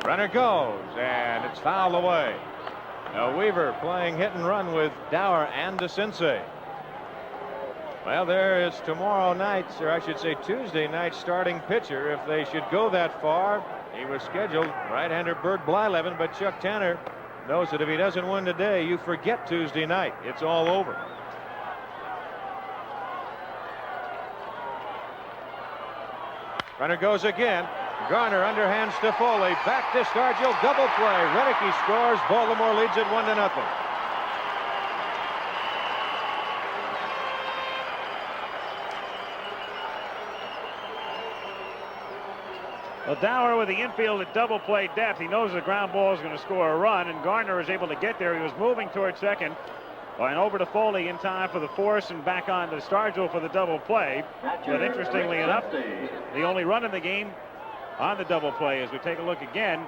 Runner goes, and it's fouled away. Now Weaver playing hit and run with Dower and DeCinces. Well, there is tomorrow night's, or I should say Tuesday night's starting pitcher. If they should go that far, he was scheduled, right-hander Bert Blyleven, but Chuck Tanner knows that if he doesn't win today, you forget Tuesday night. It's all over. Runner goes again. Garner underhands to Foley. Back to Stargell. Double play. Renicky scores. Baltimore leads it 1-0. Well, Dower with the infield at double play depth. He knows the ground ball is going to score a run, and Garner is able to get there. He was moving toward second. And over to Foley in time for the force and back on to Stargell for the double play. But interestingly enough, the only run in the game on the double play as we take a look again.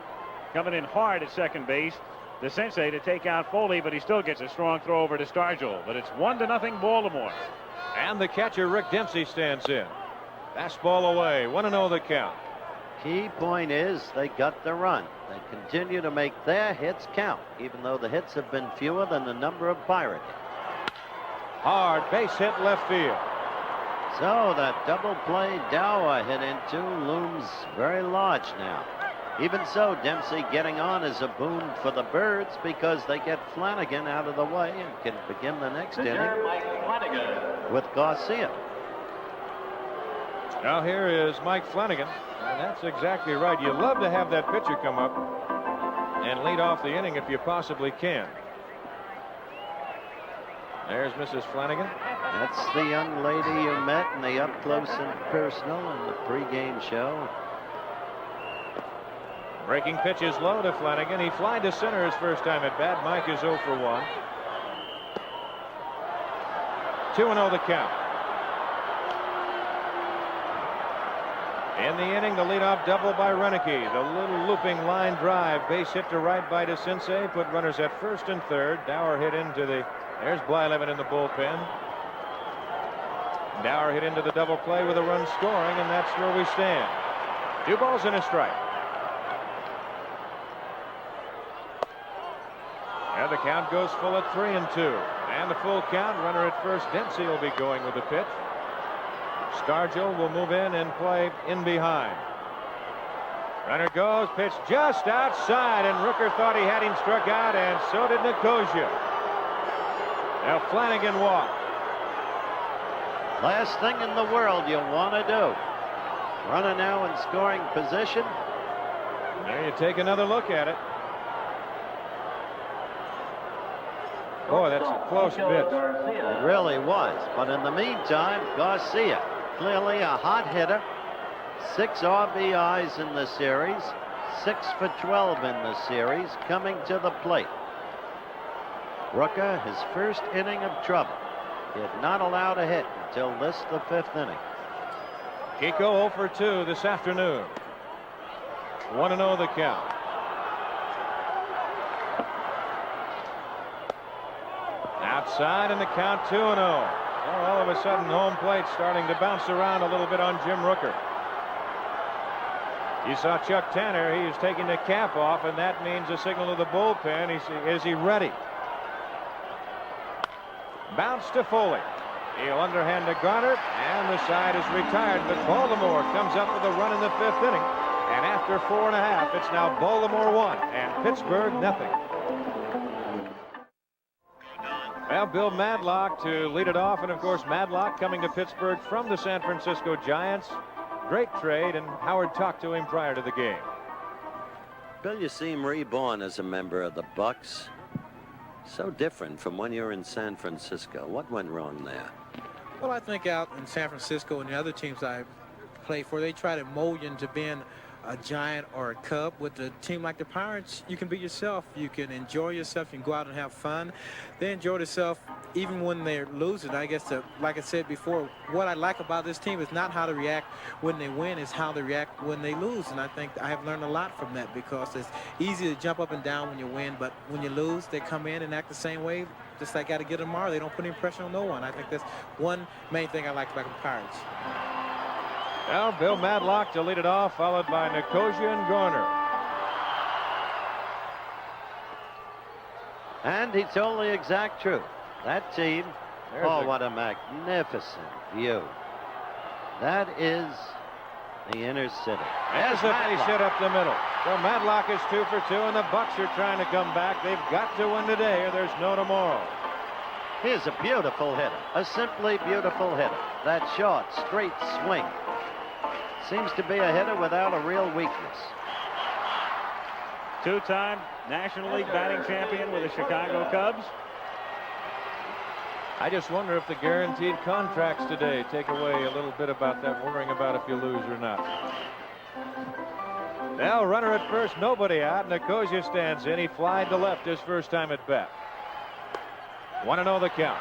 Coming in hard at second base, DeCinces to take out Foley, but he still gets a strong throw over to Stargell. But it's 1-0 Baltimore. And the catcher Rick Dempsey stands in. Fastball away. 1-0 the count. Key point is they got the run. They continue to make their hits count, even though the hits have been fewer than the number of Pirate hits. Hard base hit left field. So that double play Dower hit into looms very large now. Even so, Dempsey getting on is a boon for the Birds because they get Flanagan out of the way and can begin the next inning with Garcia. Now here is Mike Flanagan. And that's exactly right. You love to have that pitcher come up and lead off the inning if you possibly can. There's Mrs. Flanagan. That's the young lady you met in the up close and personal in the pregame show. Breaking pitch is low to Flanagan. He flied to center his first time at bat. Mike is 0 for 1. 2-0 the count. In the inning, the leadoff double by Renicky. The little looping line drive, base hit to right by DeCinces, put runners at first and third. Dower hit into the, there's Blyleven in the bullpen. Dower hit into the double play with a run scoring, and that's where we stand. 2 balls and a strike. And the count goes full at 3-2. And the full count, runner at first. Dempsey will be going with the pitch. Stargell will move in and play in behind. Runner goes, pitch just outside, and Rooker thought he had him struck out, and so did Nicosia. Now Flanagan walked. Last thing in the world you want to do. Runner now in scoring position. There you take another look at it. Boy, that's a close pitch. It really was. But in the meantime, Garcia, clearly a hot hitter. 6 RBIs in the series. 6 for 12 in the series, coming to the plate. Rooker, his first inning of trouble. He had not allowed a hit until this, the 5th inning. Kiko 0 for 2 this afternoon. 1-0 the count. Outside, and the count 2-0. Well, all of a sudden, home plate starting to bounce around a little bit on Jim Rooker. You saw Chuck Tanner. He is taking the cap off, and that means a signal to the bullpen. Is he ready? Bounce to Foley. He'll underhand to Garner, and the side is retired. But Baltimore comes up with a run in the 5th inning. And after 4.5, it's now Baltimore 1 and Pittsburgh nothing. Well, Bill Madlock to lead it off, and of course Madlock coming to Pittsburgh from the San Francisco Giants. Great trade, and Howard talked to him prior to the game. Bill, you seem reborn as a member of the Bucks. So different from when you were in San Francisco. What went wrong there? Well, I think out in San Francisco and the other teams I played for, they try to mold you into being a Giant or a Cub. With a team like the Pirates, you can be yourself. You can enjoy yourself. You can go out and have fun. They enjoy themselves even when they're losing. I guess, like I said before, what I like about this team is not how to react when they win, it's how they react when they lose. And I think I have learned a lot from that, because it's easy to jump up and down when you win, but when you lose, they come in and act the same way, just like got to get tomorrow. They don't put any pressure on no one. I think that's one main thing I like about the Pirates. Well, Bill Madlock to lead it off, followed by Nicosia and Garner. And he told the exact truth. That team, what a magnificent view. That is the inner city. As a base hit up the middle. So Madlock is 2 for 2, and the Bucks are trying to come back. They've got to win today, or there's no tomorrow. Here's a beautiful hitter, a simply beautiful hitter. That short, straight swing. Seems to be a hitter without a real weakness. 2-time National League batting champion with the Chicago Cubs. I just wonder if the guaranteed contracts today take away a little bit about that, worrying about if you lose or not. Now, runner at first, nobody out. Nicosia stands in. He flied to left his first time at bat. 1-0 the count.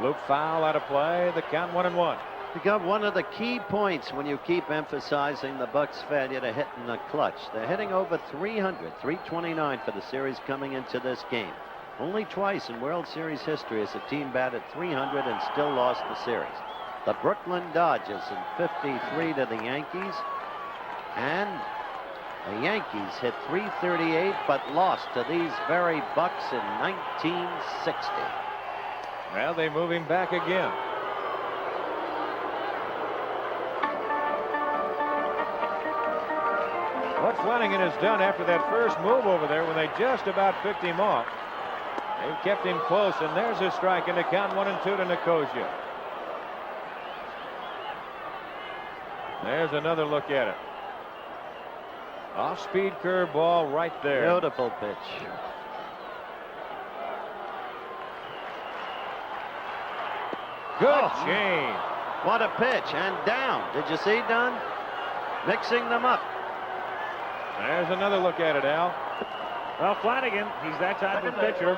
Loop foul out of play. The count 1-1. You got one of the key points when you keep emphasizing the Bucks' failure to hit in the clutch. They're hitting over 300, 329 for the series coming into this game. Only twice in World Series history has a team batted 300 and still lost the series. The Brooklyn Dodgers in '53 to the Yankees, and the Yankees hit 338 but lost to these very Bucks in 1960. Well, they move him back again. What Flanagan has done after that first move over there when they just about picked him off, they've kept him close, and there's a strike in the count 1-2 to Nicosia. There's another look at it. Off-speed curveball right there. Beautiful pitch. Good change. What a pitch, and down. Did you see, Don? mixing them up. There's another look at it, Al. Well, Flanagan, he's that type of pitcher.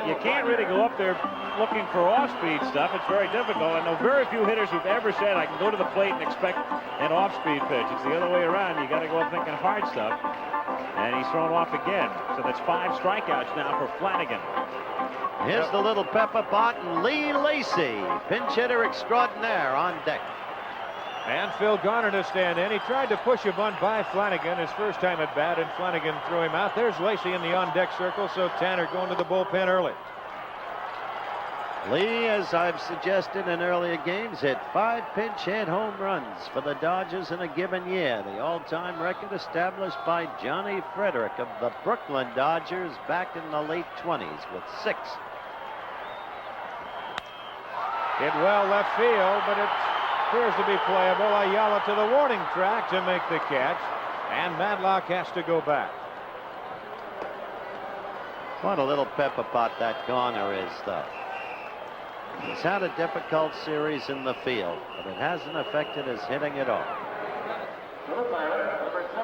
You can't really go up there looking for off-speed stuff. It's very difficult. I know very few hitters who've ever said, I can go to the plate and expect an off-speed pitch. It's the other way around. You got to go up thinking hard stuff. And he's thrown off again. So that's 5 strikeouts now for Flanagan. Here's the little pepper pot, and Lee Lacy, pinch hitter extraordinaire, on deck. And Phil Garner to stand in. He tried to push a bunt by Flanagan his first time at bat, and Flanagan threw him out. There's Lacy in the on-deck circle, so Tanner going to the bullpen early. Lee, as I've suggested in earlier games, hit 5 pinch hit home runs for the Dodgers in a given year. The all-time record established by Johnny Frederick of the Brooklyn Dodgers back in the late 20s with 6. Hit well left field, but it appears to be playable. Ayala to the warning track to make the catch, and Madlock has to go back. What a little pepper pot that Garner is, though. He's had a difficult series in the field, but it hasn't affected his hitting at all.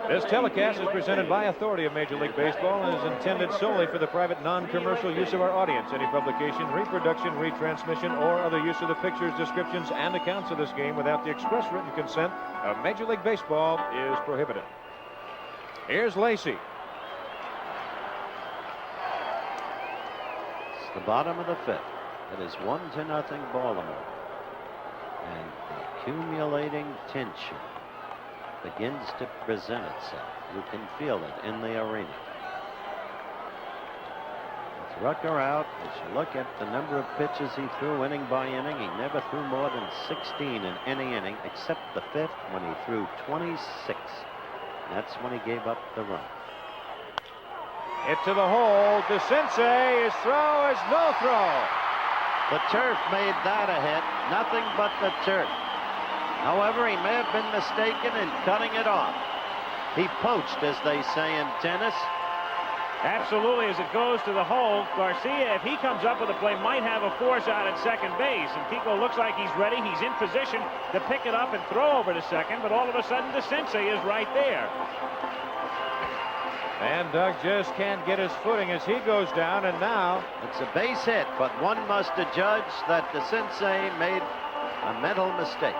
This telecast is presented by authority of Major League Baseball and is intended solely for the private non-commercial use of our audience. Any publication, reproduction, retransmission, or other use of the pictures, descriptions, and accounts of this game without the express written consent of Major League Baseball is prohibited. Here's Lacy. It's the bottom of the 5th. It is 1-0 Baltimore. And the accumulating tension begins to present itself. You can feel it in the arena. With Rooker out, as you look at the number of pitches he threw inning by inning, he never threw more than 16 in any inning, except the 5th when he threw 26. That's when he gave up the run. Hit to the hole. DeCinces, his throw is no throw. The turf made that a hit. Nothing but the turf. However, he may have been mistaken in cutting it off. He poached, as they say in tennis. Absolutely, as it goes to the hole. Garcia, if he comes up with a play, might have a force out at second base. And Kiko looks like he's ready. He's in position to pick it up and throw over to second. But all of a sudden, DeCinces is right there. And Doug just can't get his footing as he goes down. And now it's a base hit, but one must adjudge that DeCinces made a mental mistake.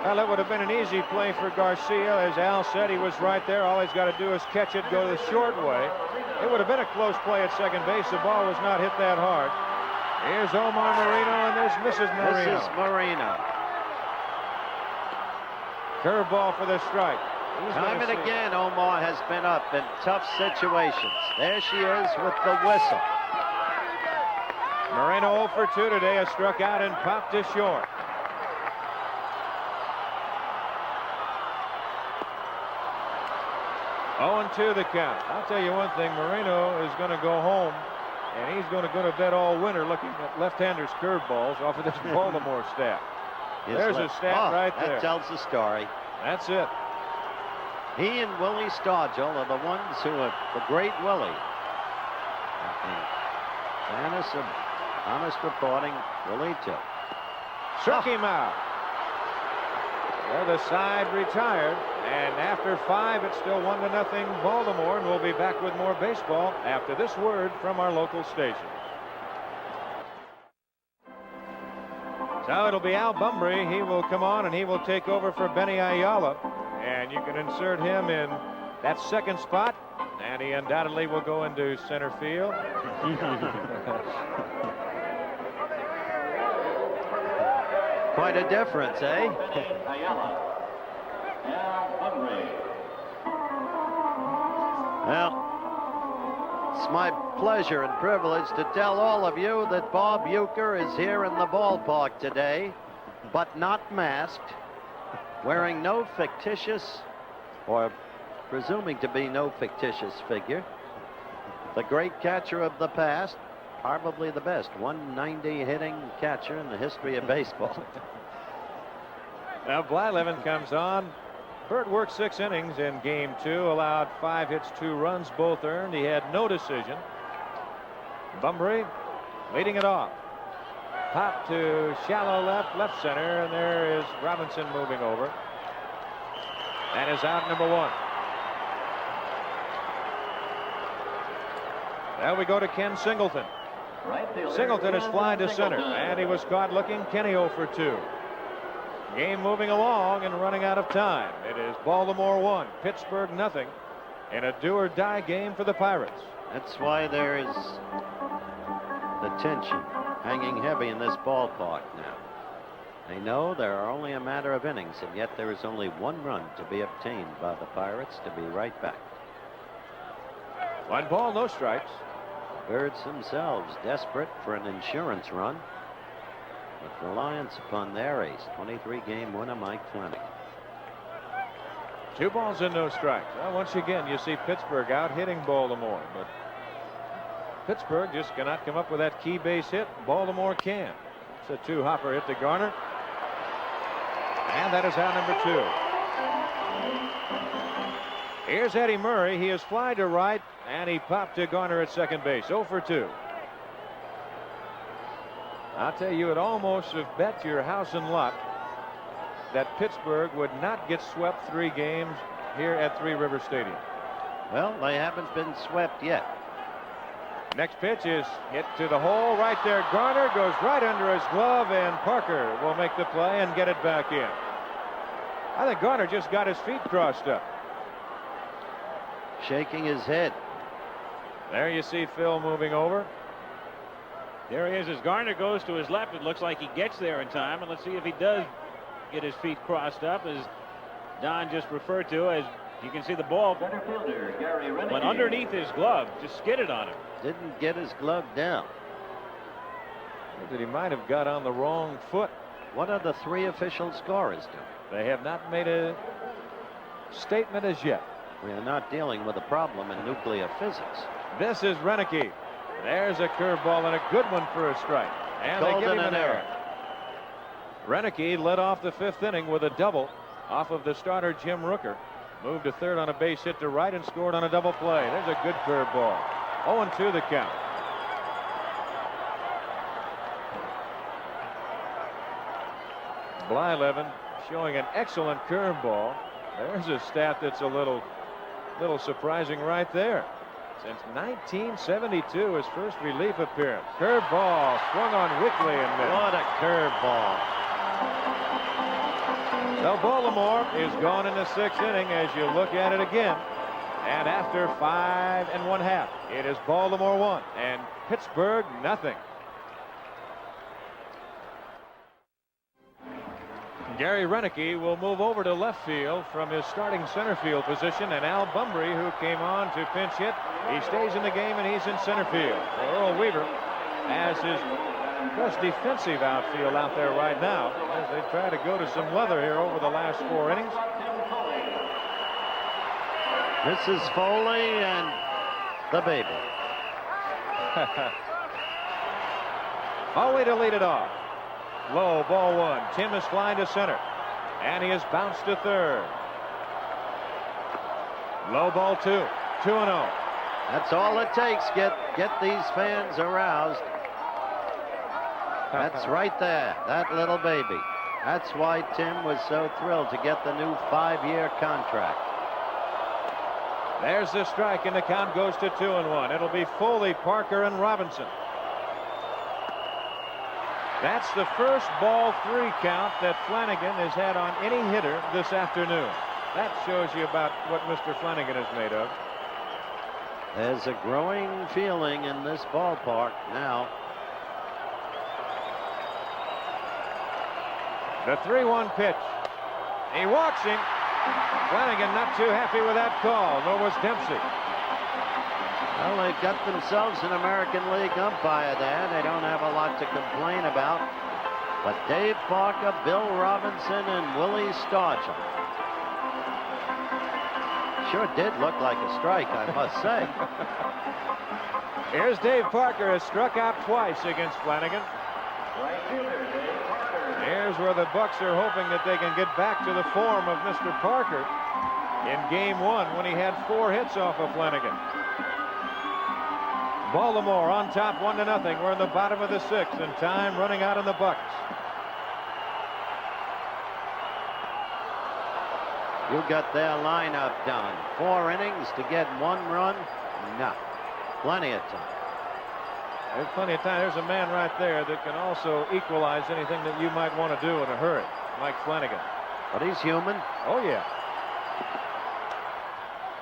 Well, it would have been an easy play for Garcia. As Al said, he was right there. All he's got to do is catch it, go the short way. It would have been a close play at second base. The ball was not hit that hard. Here's Omar Moreno, and there's Mrs. Moreno. Mrs. Moreno. Curveball for the strike. Time and again, Omar has been up in tough situations. There she is with the whistle. Moreno 0 for 2 today, has struck out and popped to short. Oh, 2 the count. I'll tell you one thing, Moreno is going to go home, and he's going to go to bed all winter looking at left-handers' curveballs off of this Baltimore stat. There's a stat right there. That tells the story. That's it. He and Willie Stargell are the ones who are the great Willie. Fairness of honest reporting, Willie too. Struck him out. The other side retired, and after 5, it's still 1-0 Baltimore, and we'll be back with more baseball after this word from our local station. So it'll be Al Bumbry. He will come on, and he will take over for Benny Ayala. And you can insert him in that second spot, and he undoubtedly will go into center field. Quite a difference, eh? Well, it's my pleasure and privilege to tell all of you that Bob Uecker is here in the ballpark today, but not masked, wearing no fictitious, or presuming to be no fictitious figure. The great catcher of the past, probably the best 190 hitting catcher in the history of baseball. Now Blyleven comes on. Burt worked 6 innings in game 2, allowed 5 hits, 2 runs, both earned. He had no decision. Bumbry leading it off. Pop to shallow left center, and there is Robinson moving over. That is out number 1. Now we go to Ken Singleton. Singleton is flying to center, and he was caught looking. Kenny 0 for 2. Game moving along and running out of time. It is Baltimore 1, Pittsburgh nothing, in a do-or-die game for the Pirates. That's why there is the tension hanging heavy in this ballpark now. They know there are only a matter of innings, and yet there is only 1 run to be obtained by the Pirates to be right back. 1 ball, no strikes. Birds themselves desperate for an insurance run, with reliance upon their ace, 23-game winner Mike Flanagan. 2 balls and no strikes. Well, once again, you see Pittsburgh out hitting Baltimore, but Pittsburgh just cannot come up with that key base hit. Baltimore can. It's a 2-hopper hit to Garner, and that is out number 2. Here's Eddie Murray. He has fly to right, and he popped to Garner at second base. 0 for 2. I'll tell you, it almost have bet your house and lot that Pittsburgh would not get swept 3 games here at Three River Stadium. Well, they haven't been swept yet. Next pitch is hit to the hole right there. Garner goes right under his glove, and Parker will make the play and get it back in. I think Garner just got his feet crossed up. Shaking his head. There you see Phil moving over. There he is as Garner goes to his left. It looks like he gets there in time, and let's see if he does get his feet crossed up, as Don just referred to. As you can see, the ball went underneath his glove, just skidded on him. Didn't get his glove down. That he might have got on the wrong foot. What are the 3 official scorers doing? They have not made a statement as yet. We are not dealing with a problem in nuclear physics. This is Renicky. There's a curveball and a good one for a strike. And they give him an error. Renicky led off the 5th inning with a double off of the starter Jim Rooker. Moved to third on a base hit to right and scored on a double play. There's a good curveball. 0-2 the count. Blyleven showing an excellent curveball. There's a stat that's a little surprising right there. Since 1972, his first relief appearance. Curveball swung on Wickley and missed. What a curveball. So Baltimore is gone in the 6th inning as you look at it again. And after 5 1/2, it is Baltimore 1 and Pittsburgh nothing. Gary Renicky will move over to left field from his starting center field position, and Al Bumbry, who came on to pinch hit, he stays in the game and he's in center field. Earl Weaver has his best defensive outfield out there right now as they try to go to some leather here over the last 4 innings. This is Foley and the baby. Foley to lead it off. Low, ball 1. Tim is flying to center, and he has bounced to third. Low, ball 2. 2-0. That's all it takes. Get these fans aroused. That's right there, that little baby. That's why Tim was so thrilled to get the new 5-year contract. There's the strike, and the count goes to 2-1. It'll be Foley, Parker, and Robinson. That's the first ball 3 count that Flanagan has had on any hitter this afternoon. That shows you about what Mr. Flanagan is made of. There's a growing feeling in this ballpark now. The 3-1 pitch. He walks him. Flanagan not too happy with that call, nor was Dempsey. Well, they've got themselves an American League umpire there. They don't have a lot to complain about. But Dave Parker, Bill Robinson, and Willie Stargell. Sure did look like a strike, I must say. Here's Dave Parker, has struck out twice against Flanagan. Here's where the Bucks are hoping that they can get back to the form of Mr. Parker in Game 1 when he had 4 hits off of Flanagan. Baltimore on top 1-0. We're in the bottom of the 6th, and time running out on the Bucks. You got their lineup done. 4 innings to get 1 run? No. Plenty of time. There's plenty of time. There's a man right there that can also equalize anything that you might want to do in a hurry. Mike Flanagan. But he's human. Oh, yeah.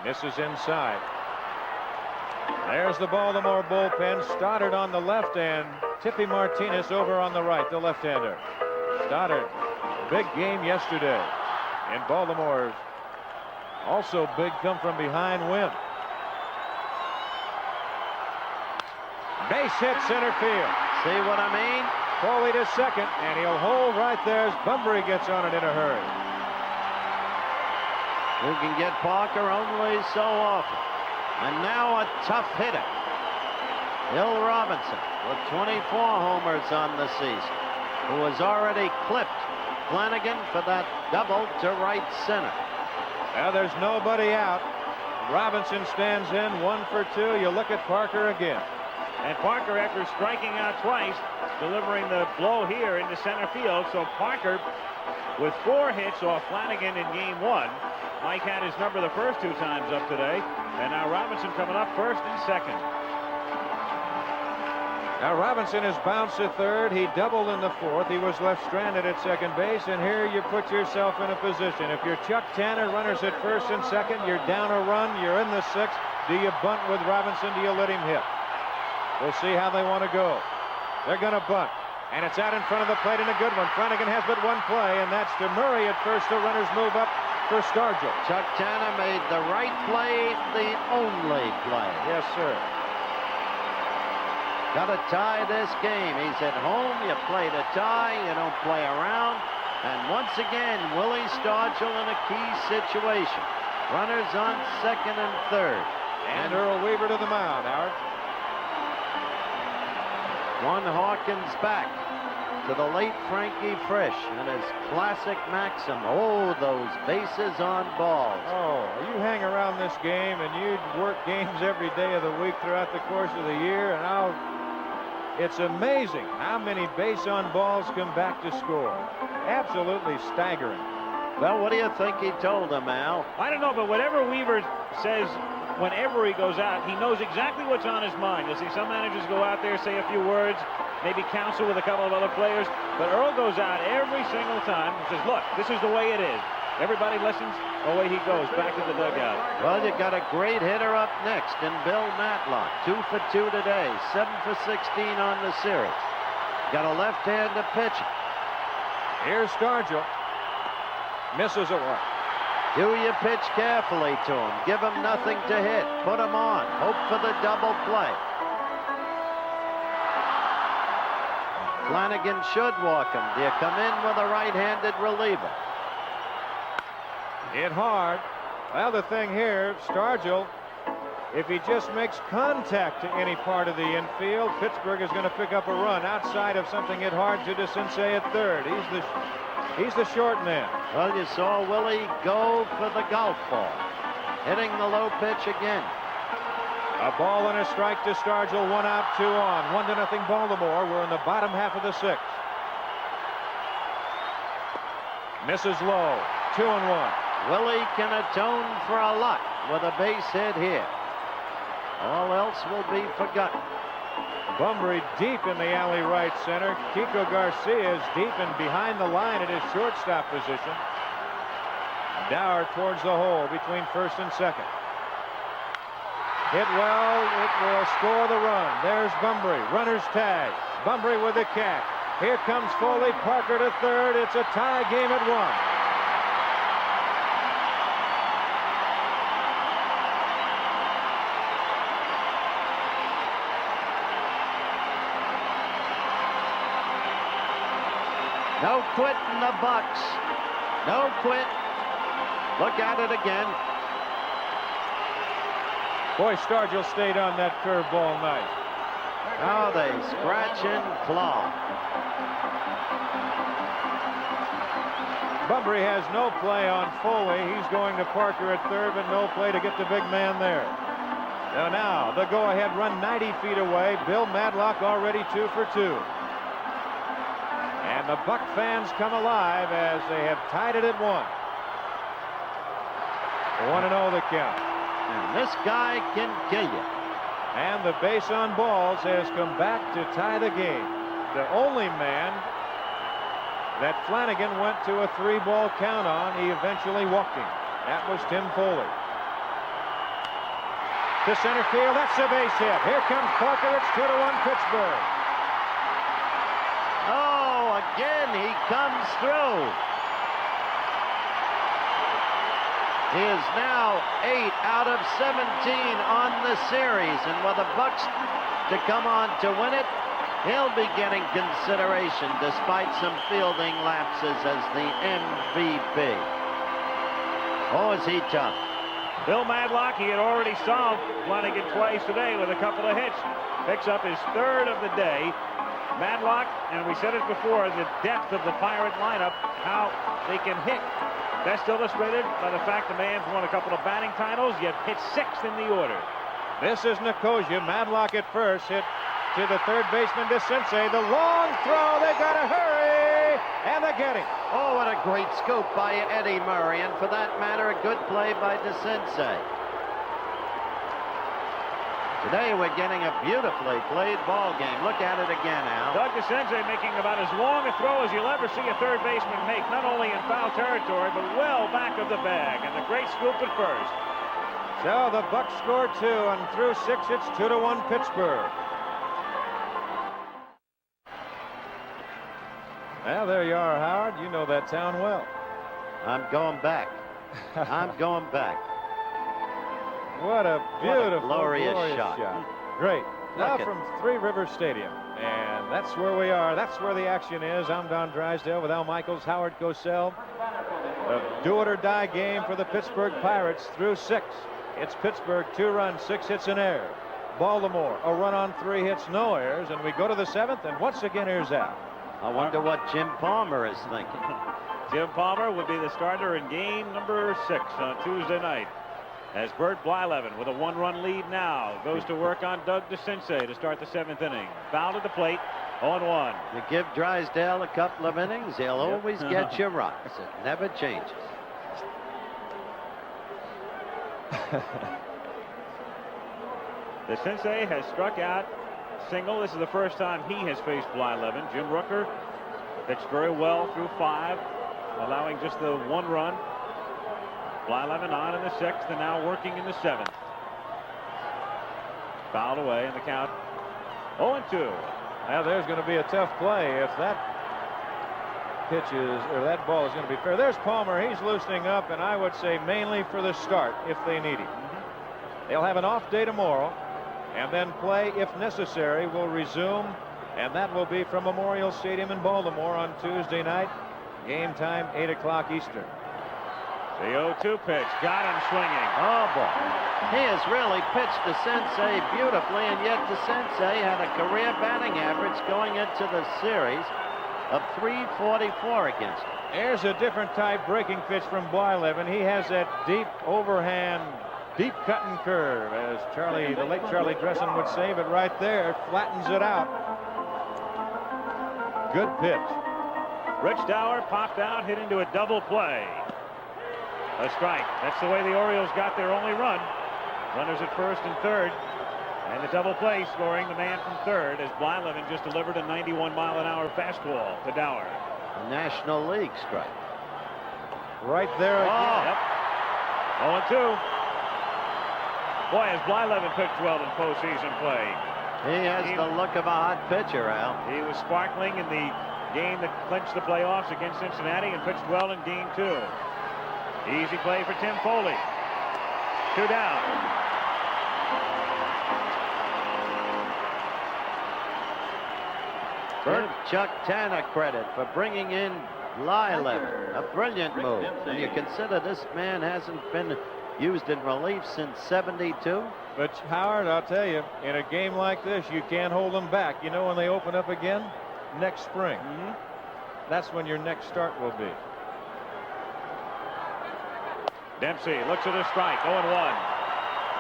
Misses inside. There's the Baltimore bullpen. Stoddard on the left and Tippy Martinez over on the right, the left-hander. Stoddard, big game yesterday. And Baltimore's also big come from behind win. Base hit center field. See what I mean? Foley to second, and he'll hold right there as Bunbury gets on it in a hurry. You can get Parker only so often. And now a tough hitter. Bill Robinson with 24 homers on the season, who has already clipped Flanagan for that double to right center. Now there's nobody out. Robinson stands in 1 for 2. You look at Parker again. And Parker, after striking out twice, delivering the blow here into center field. So Parker with 4 hits off Flanagan in game 1. Mike had his number the first 2 times up today. And now Robinson coming up first and second. Now Robinson has bounced to third. He doubled in the 4th. He was left stranded at second base. And here you put yourself in a position. If you're Chuck Tanner, runners at first and second, you're down a run, you're in the 6th. Do you bunt with Robinson? Do you let him hit? We'll see how they want to go. They're going to bunt. And it's out in front of the plate and a good one. Flanagan has but 1 play, and that's to Murray at first. The runners move up for Stargell. Chuck Tanner made the right play, the only play. Yes, sir. Got to tie this game. He's at home. You play to tie. You don't play around. And once again, Willie Stargell in a key situation. Runners on second and third. And Earl Weaver to the mound, Howard. One Hawkins back to the late Frankie Frisch and his classic maxim, oh, those bases on balls. Oh, you hang around this game and you'd work games every day of the week throughout the course of the year, and it's amazing how many base on balls come back to score. Absolutely staggering. Well, what do you think he told them, Al? I don't know, but whatever Weaver says, whenever he goes out, he knows exactly what's on his mind. You'll see some managers go out there, say a few words, maybe counsel with a couple of other players, but Earl goes out every single time and says, look, this is the way it is. Everybody listens. Away he goes, back to the dugout. Well, you got a great hitter up next in Bill Matlock. 2 for 2 today, 7 for 16 on the series. Got a left-hander pitcher. Here's Stargell. Misses a one. Do you pitch carefully to him? Give him nothing to hit. Put him on. Hope for the double play. Flanagan should walk him. Do you come in with a right-handed reliever? Hit hard. Well, the thing here, Stargell, if he just makes contact to any part of the infield, Pittsburgh is going to pick up a run outside of something hit hard to DeCinces at third. He's the short man. Well, you saw Willie go for the golf ball, hitting the low pitch again. A ball and a strike to Stargell. 1 out, 2 on. 1-0 Baltimore. We're in the bottom half of the 6th. Misses low. 2-1. Willie can atone for a lot with a base hit here. All else will be forgotten. Bunbury deep in the alley right center. Kiko Garcia is deep and behind the line at his shortstop position. Dower towards the hole between first and second. Hit well, it will score the run. There's Bunbury, runner's tag. Bunbury with the catch. Here comes Foley, Parker to third. It's a tie game at 1. No quit in the Bucks. No quit. Look at it again. Boy, Stargell stayed on that curveball nice. Now they scratch and claw. Bunbury has no play on Foley. He's going to Parker at third, but no play to get the big man there. So now the go-ahead run 90 feet away. Bill Madlock already 2 for 2. And the Buck fans come alive as they have tied it at 1. 1-0 the count. And this guy can kill you. And the base on balls has come back to tie the game. The only man that Flanagan went to a 3-ball count on, he eventually walked him. That was Tim Foley. To center field, that's a base hit. Here comes Parker. It's 2-1 Pittsburgh. Oh, again he comes through. He is now 8 out of 17 on the series, and with the Bucks to come on to win it, he'll be getting consideration despite some fielding lapses as the MVP. Oh, is he tough? Bill Madlock, he had already solved Flanagan twice today with a couple of hits. Picks up his 3rd of the day. Madlock, and we said it before, the depth of the Pirate lineup, how they can hit. Best illustrated by the fact the man's won a couple of batting titles, yet hit 6th in the order. This is Nicosia. Madlock at first, hit to the third baseman, DeCinces. The long throw, they got to hurry, and they get him. Oh, what a great scoop by Eddie Murray, and for that matter, a good play by DeCinces. Today we're getting a beautifully played ball game. Look at it again, Al. Doug DeCinces making about as long a throw as you'll ever see a third baseman make, not only in foul territory, but well back of the bag, and the great scoop at first. So the Bucks score 2, and through 6, it's 2-1 Pittsburgh. Well, there you are, Howard. You know that town well. I'm going back. I'm going back. What a beautiful, glorious shot. Great. Now Look from Three Rivers Stadium. And that's where we are. That's where the action is. I'm Don Drysdale with Al Michaels, Howard Cosell. A do-it-or-die game for the Pittsburgh Pirates through 6. It's Pittsburgh, 2 runs, 6 hits, an error. Baltimore, a run on 3 hits, no errors. And we go to the 7th, and once again, here's Al. I wonder what Jim Palmer is thinking. Jim Palmer will be the starter in game number 6 on Tuesday night. As Bert Blyleven with a 1-run lead now goes to work on Doug DeCinces to start the 7th inning. Foul to the plate, 0-1. You give Drysdale a couple of innings, he'll always get you runs. It never changes. DeCinces has struck out single. This is the first time he has faced Blyleven. Jim Rooker pitched very well through 5, allowing just the 1 run. Blyleven on in the 6th and now working in the 7th. Fouled away in the count 0-2. Now there's going to be a tough play if that that ball is going to be fair. There's Palmer. He's loosening up, and I would say mainly for the start if they need him. They'll have an off day tomorrow, and then play if necessary will resume, and that will be from Memorial Stadium in Baltimore on Tuesday night. Game time 8 o'clock Eastern. The 0-2 pitch got him swinging. Oh boy, he has really pitched DeCinces beautifully, and yet DeCinces had a career batting average going into the series of .344 against him. There's a different type breaking pitch from Blyleven. He has that deep overhand, deep cutting curve, as the late Charlie Dressen would say, but right there flattens it out. Good pitch. Rich Dower popped out, hit into a double play. A strike. That's the way the Orioles got their only run. Runners at first and third. And the double play scoring the man from third as Blyleven just delivered a 91-mile-an-hour fastball to Dower. A National League strike. Right there again. Yep. 0-2. Boy, has Blyleven pitched well in postseason play. He has the look of a hot pitcher, Al. He was sparkling in the game that clinched the playoffs against Cincinnati and pitched well in game 2. Easy play for Tim Foley. 2 down. Give Chuck Tanner credit for bringing in Blyleven. A brilliant move. And you consider this man hasn't been used in relief since '72. But Howard, I'll tell you, in a game like this, you can't hold them back. You know when they open up again? Next spring. That's when your next start will be. Dempsey looks at a strike. 0-1.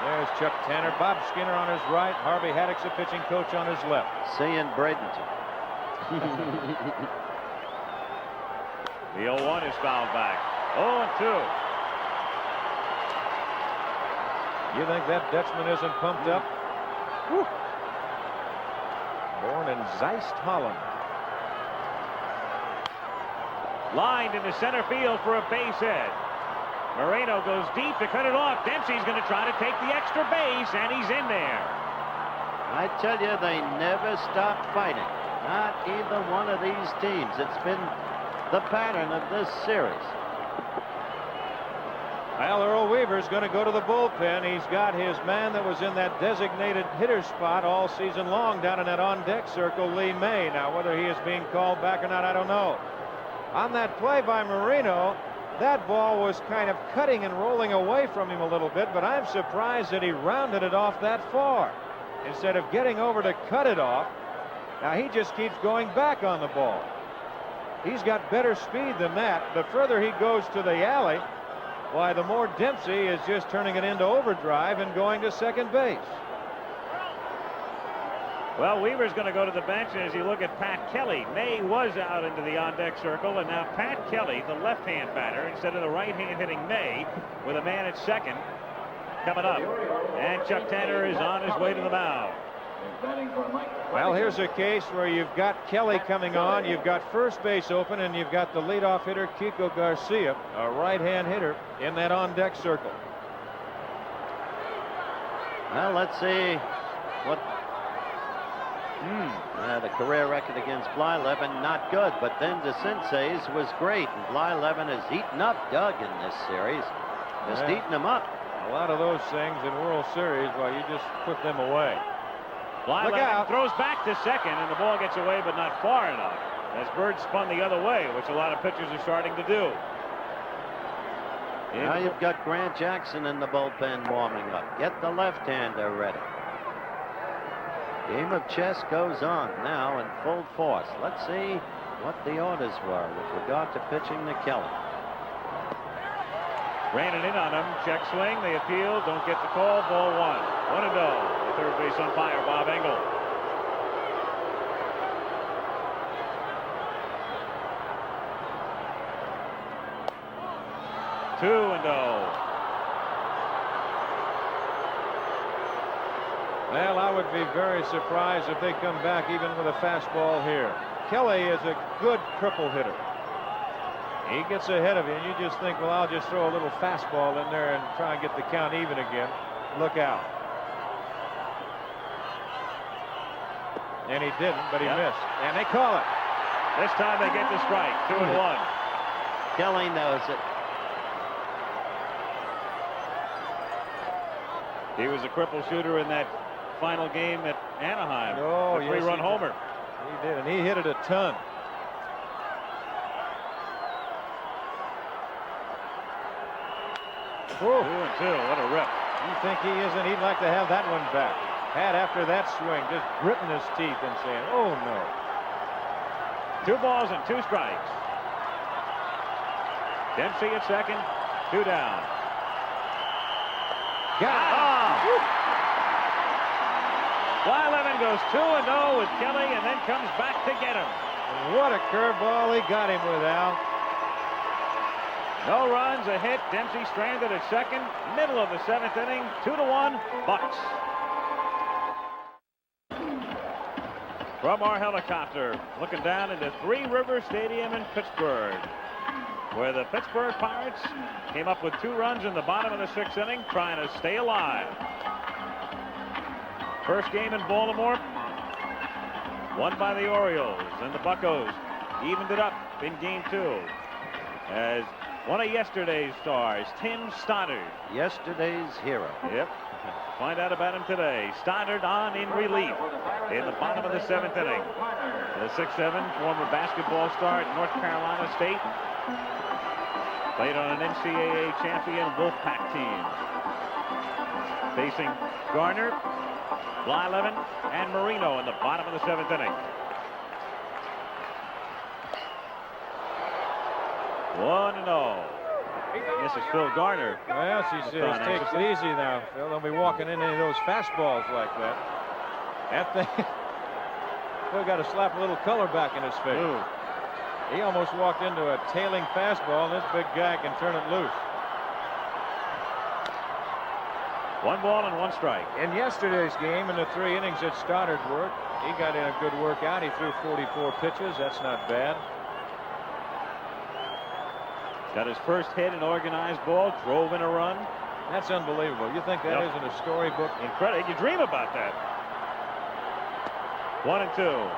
There's Chuck Tanner. Bob Skinner on his right. Harvey Haddock's the pitching coach on his left. Seeing Bradenton. The 0-1 is fouled back. 0-2. You think that Dutchman isn't pumped up? Whew. Born in Zeist, Holland. Lined into center field for a base hit. Moreno goes deep to cut it off. Dempsey's going to try to take the extra base, and he's in there. I tell you, they never stop fighting. Not either one of these teams. It's been the pattern of this series. Well, Earl Weaver's going to go to the bullpen. He's got his man that was in that designated hitter spot all season long down in that on-deck circle, Lee May. Now, whether he is being called back or not, I don't know. On that play by Marino, that ball was kind of cutting and rolling away from him a little bit, but I'm surprised that he rounded it off that far instead of getting over to cut it off. Now he just keeps going back on the ball. He's got better speed than that. The further he goes to the alley, why, the more Dempsey is just turning it into overdrive and going to second base. Well, Weaver's going to go to the bench, and as you look at Pat Kelly, May was out into the on-deck circle, and now Pat Kelly, the left-hand batter, instead of the right-hand hitting May, with a man at second coming up. And Chuck Tanner is on his way to the mound. Well, here's a case where you've got Kelly coming on, you've got first base open, and you've got the leadoff hitter, Kiko Garcia, a right-hand hitter, in that on-deck circle. Well, let's see what... the career record against Blyleven, not good, but then DeCinces was great, and Blyleven has eaten up Doug in this series. Just eating him up. A lot of those things in World Series, well, you just put them away. Blyleven throws back to second, and the ball gets away, but not far enough, as Bird spun the other way, which a lot of pitchers are starting to do. Now you've got Grant Jackson in the bullpen warming up. Get the left-hander ready. Game of chess goes on now in full force. Let's see what the orders were with regard to pitching to Kelly. Ran it in on him. Check swing. They appeal. Don't get the call. Ball one. 1-0. The third base umpire, Bob Engel. Two and 0. Well, I would be very surprised if they come back even with a fastball here. Kelly is a good triple hitter. He gets ahead of you, and you just think, well, I'll just throw a little fastball in there and try and get the count even again. Look out. And he didn't, but he missed. And they call it. This time they get the strike. 2-1. Kelly knows it. He was a cripple shooter in that final game at Anaheim. Oh, the three-run homer. He did, and he hit it a ton. Whoa. 2-2. What a rip. You think he isn't? He'd like to have that one back. Pat, after that swing, just gritting his teeth and saying, oh, no. 2 balls and 2 strikes. Dempsey at second. 2 down. Blyleven goes 2-0 with Kelly and then comes back to get him. What a curveball he got him with, Al. No runs, a hit. Dempsey stranded at second. Middle of the 7th inning. 2-1 Bucks. From our helicopter, looking down into Three River Stadium in Pittsburgh, where the Pittsburgh Pirates came up with 2 runs in the bottom of the 6th inning, trying to stay alive. First game in Baltimore, won by the Orioles, and the Buccos evened it up in game 2. As one of yesterday's stars, Tim Stoddard. Yesterday's hero. Yep. Find out about him today. Stoddard on in relief in the bottom of the 7th inning. The 6'7", former basketball star at North Carolina State. Played on an NCAA champion Wolfpack team. Facing Garner, Blyleven, and Marino in the bottom of the 7th inning. 1-0. This is Phil Garner. Well, she says, takes it easy now. Phil, don't be walking into any of those fastballs like that. That thing, Phil got to slap a little color back in his face. Ooh. He almost walked into a tailing fastball, and this big guy can turn it loose. 1 ball and 1 strike. In yesterday's game, in the 3 innings that Stoddard worked, he got in a good workout. He threw 44 pitches. That's not bad. Got his first hit in organized ball, drove in a run. That's unbelievable. You think that isn't a storybook? Incredible. You dream about that. 1-2.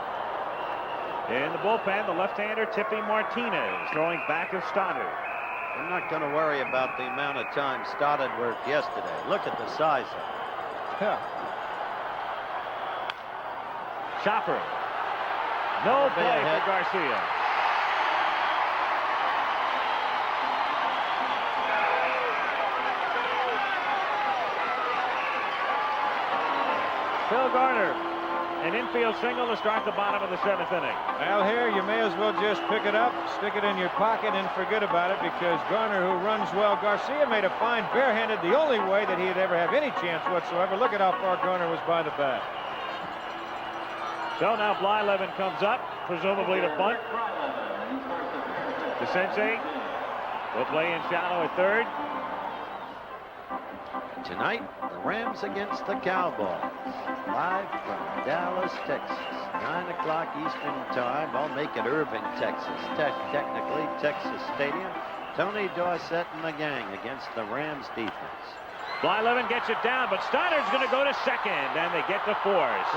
In the bullpen, the left-hander Tippy Martinez throwing back of Stoddard. I'm not going to worry about the amount of time Stoddard worked yesterday. Look at the size of it. Chopper. No play for Garcia. Phil Garner, an infield single to start the bottom of the 7th inning. Well, here you may as well just pick it up, stick it in your pocket, and forget about it, because Garner, who runs well, Garcia made a fine barehanded, the only way that he'd ever have any chance whatsoever. Look at how far Garner was by the bat. So now Blyleven comes up, presumably to bunt. DeCinces will play in shallow at third. Tonight, the Rams against the Cowboys. Live from Dallas, Texas. 9 o'clock Eastern time. I'll make it Irving, Texas. Technically, Texas Stadium. Tony Dorsett and the gang against the Rams defense. Blyleven gets it down, but Stoddard's going to go to second, and they get to fours.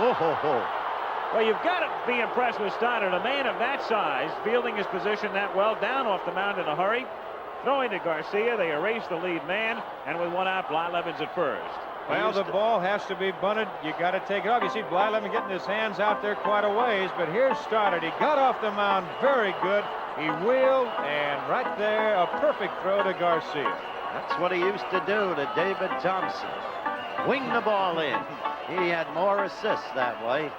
Well, you've got to be impressed with Stoddard, a man of that size, fielding his position that well, down off the mound in a hurry. Throwing to Garcia, they erase the lead man, and with 1 out, Blyleven's at first. Well, the ball has to be bunted. You got to take it off. You see Blyleven getting his hands out there quite a ways, but here's Stoddard. He got off the mound very good. He wheeled, and right there, a perfect throw to Garcia. That's what he used to do to David Thompson. Wing the ball in. He had more assists that way.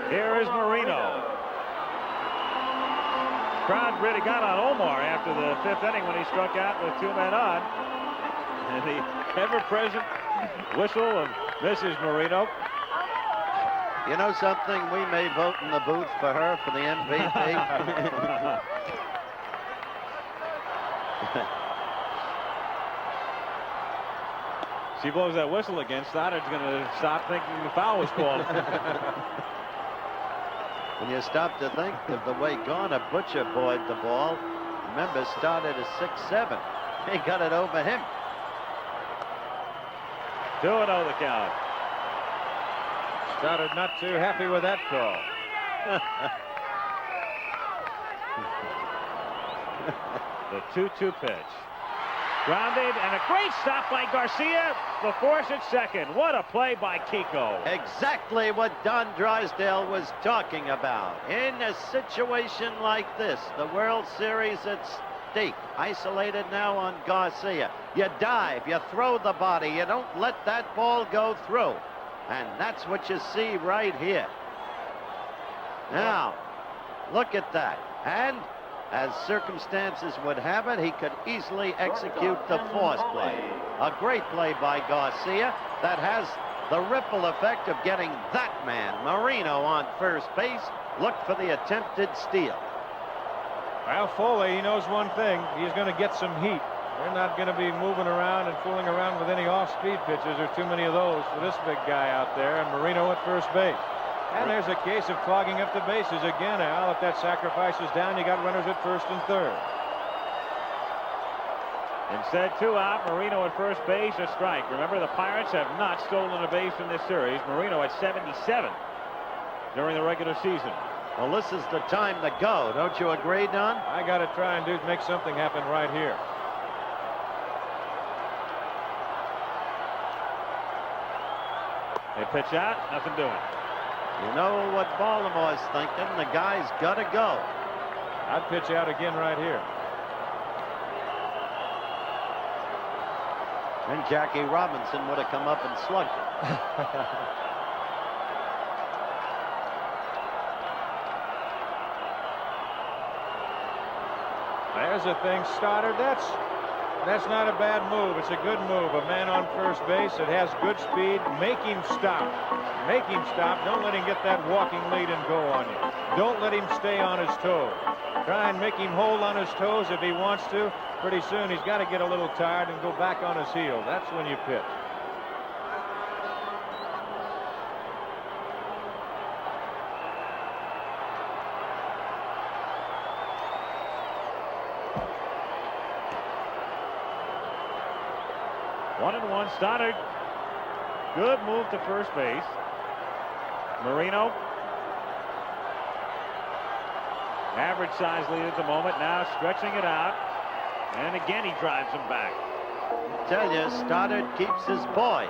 Here is Marino. Crowd really got on Omar after the 5th inning when he struck out with 2 men on. And the ever-present whistle of Mrs. Marino. You know something? We may vote in the booth for her for the MVP. She blows that whistle again. Stoddard's going to stop thinking the foul was called. When you stop to think of the way Garner butcher boyed the ball, remember Stoddard is 6'7". He got it over him. 2-0 the count. Stoddard not too happy with that call. The 2-2 pitch. Grounded, and a great stop by Garcia. The force at second. What a play by Kiko. Exactly what Don Drysdale was talking about. In a situation like this, the World Series at stake, isolated now on Garcia. You dive, you throw the body, you don't let that ball go through. And that's what you see right here. Now, look at that. And as circumstances would have it, he could easily execute the force play. A great play by Garcia that has the ripple effect of getting that man, Marino, on first base. Look for the attempted steal. Well, Foley, he knows one thing. He's going to get some heat. They're not going to be moving around and fooling around with any off-speed pitches. There are too many of those for this big guy out there, and Marino at first base. And there's a case of clogging up the bases again, Al. If that sacrifice is down, you got runners at first and third. Instead, 2 out. Marino at first base, a strike. Remember, the Pirates have not stolen a base in this series. Marino at 77 during the regular season. Well, this is the time to go. Don't you agree, Don? I got to try and make something happen right here. They pitch out, nothing doing. You know what Baltimore's thinking. The guy's got to go. I'd pitch out again right here. And Jackie Robinson would have come up and slugged it. There's a thing, Stoddard. That's That's not a bad move. It's a good move. A man on first base that has good speed. Make him stop. Make him stop. Don't let him get that walking lead and go on you. Don't let him stay on his toes. Try and make him hold on his toes if he wants to. Pretty soon he's got to get a little tired and go back on his heel. That's when you pitch. One and one. Stoddard. Good move to first base. Marino. Average size lead at the moment. Now stretching it out. And again he drives him back. I tell you, Stoddard keeps his poise.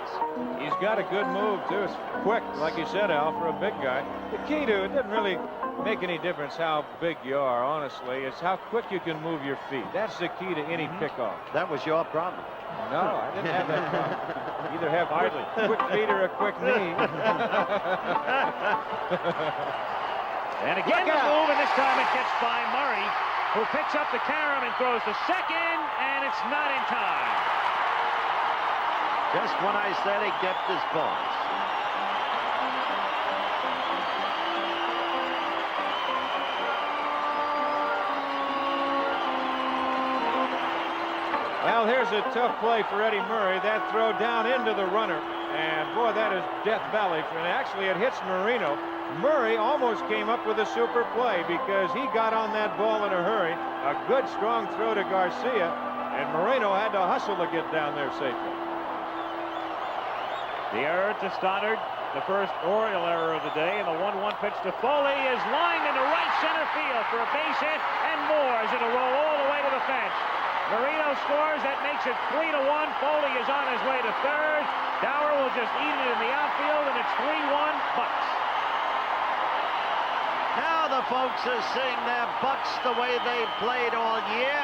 He's got a good move, too. It's quick, like you said, Al, for a big guy. The key to it doesn't really make any difference how big you are, honestly. It's how quick you can move your feet. That's the key to any pickoff. That was your problem. No, I didn't have that problem. Either have quick feet or a quick knee. And again the move, and this time it gets by Murray, who picks up the carom and throws to second, and it's not in time. Just when I said he kept his poise. Well, here's a tough play for Eddie Murray. That throw down into the runner. And, boy, that is Death Valley. And actually, it hits Marino. Murray almost came up with a super play because he got on that ball in a hurry. A good, strong throw to Garcia. And Marino had to hustle to get down there safely. The error to Stoddard. The first Oriole error of the day. And the 1-1 pitch to Foley is lined into right center field for a base hit. And Moore's going to roll all the way to the fence. Marino scores. That makes it 3-1. Foley is on his way to third. Dower will just eat it in the outfield, and it's 3-1 Bucks. Now the folks are seeing their Bucks the way they've played all year.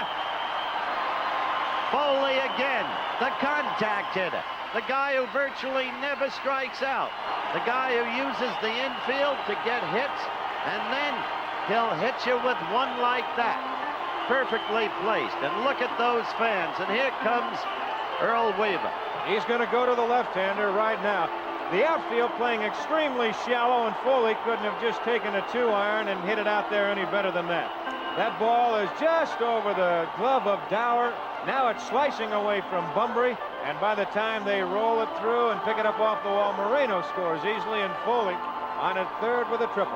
Foley again, the contact hitter. The guy who virtually never strikes out. The guy who uses the infield to get hits, and then he'll hit you with one like that. Perfectly placed. And look at those fans. And here comes Earl Weaver. He's going to go to the left-hander right now. The outfield playing extremely shallow, and Foley couldn't have just taken a 2-iron and hit it out there any better than that. That ball is just over the glove of Dower. Now it's slicing away from Bunbury, and by the time they roll it through and pick it up off the wall, Marino scores easily, and Foley on at third with a triple.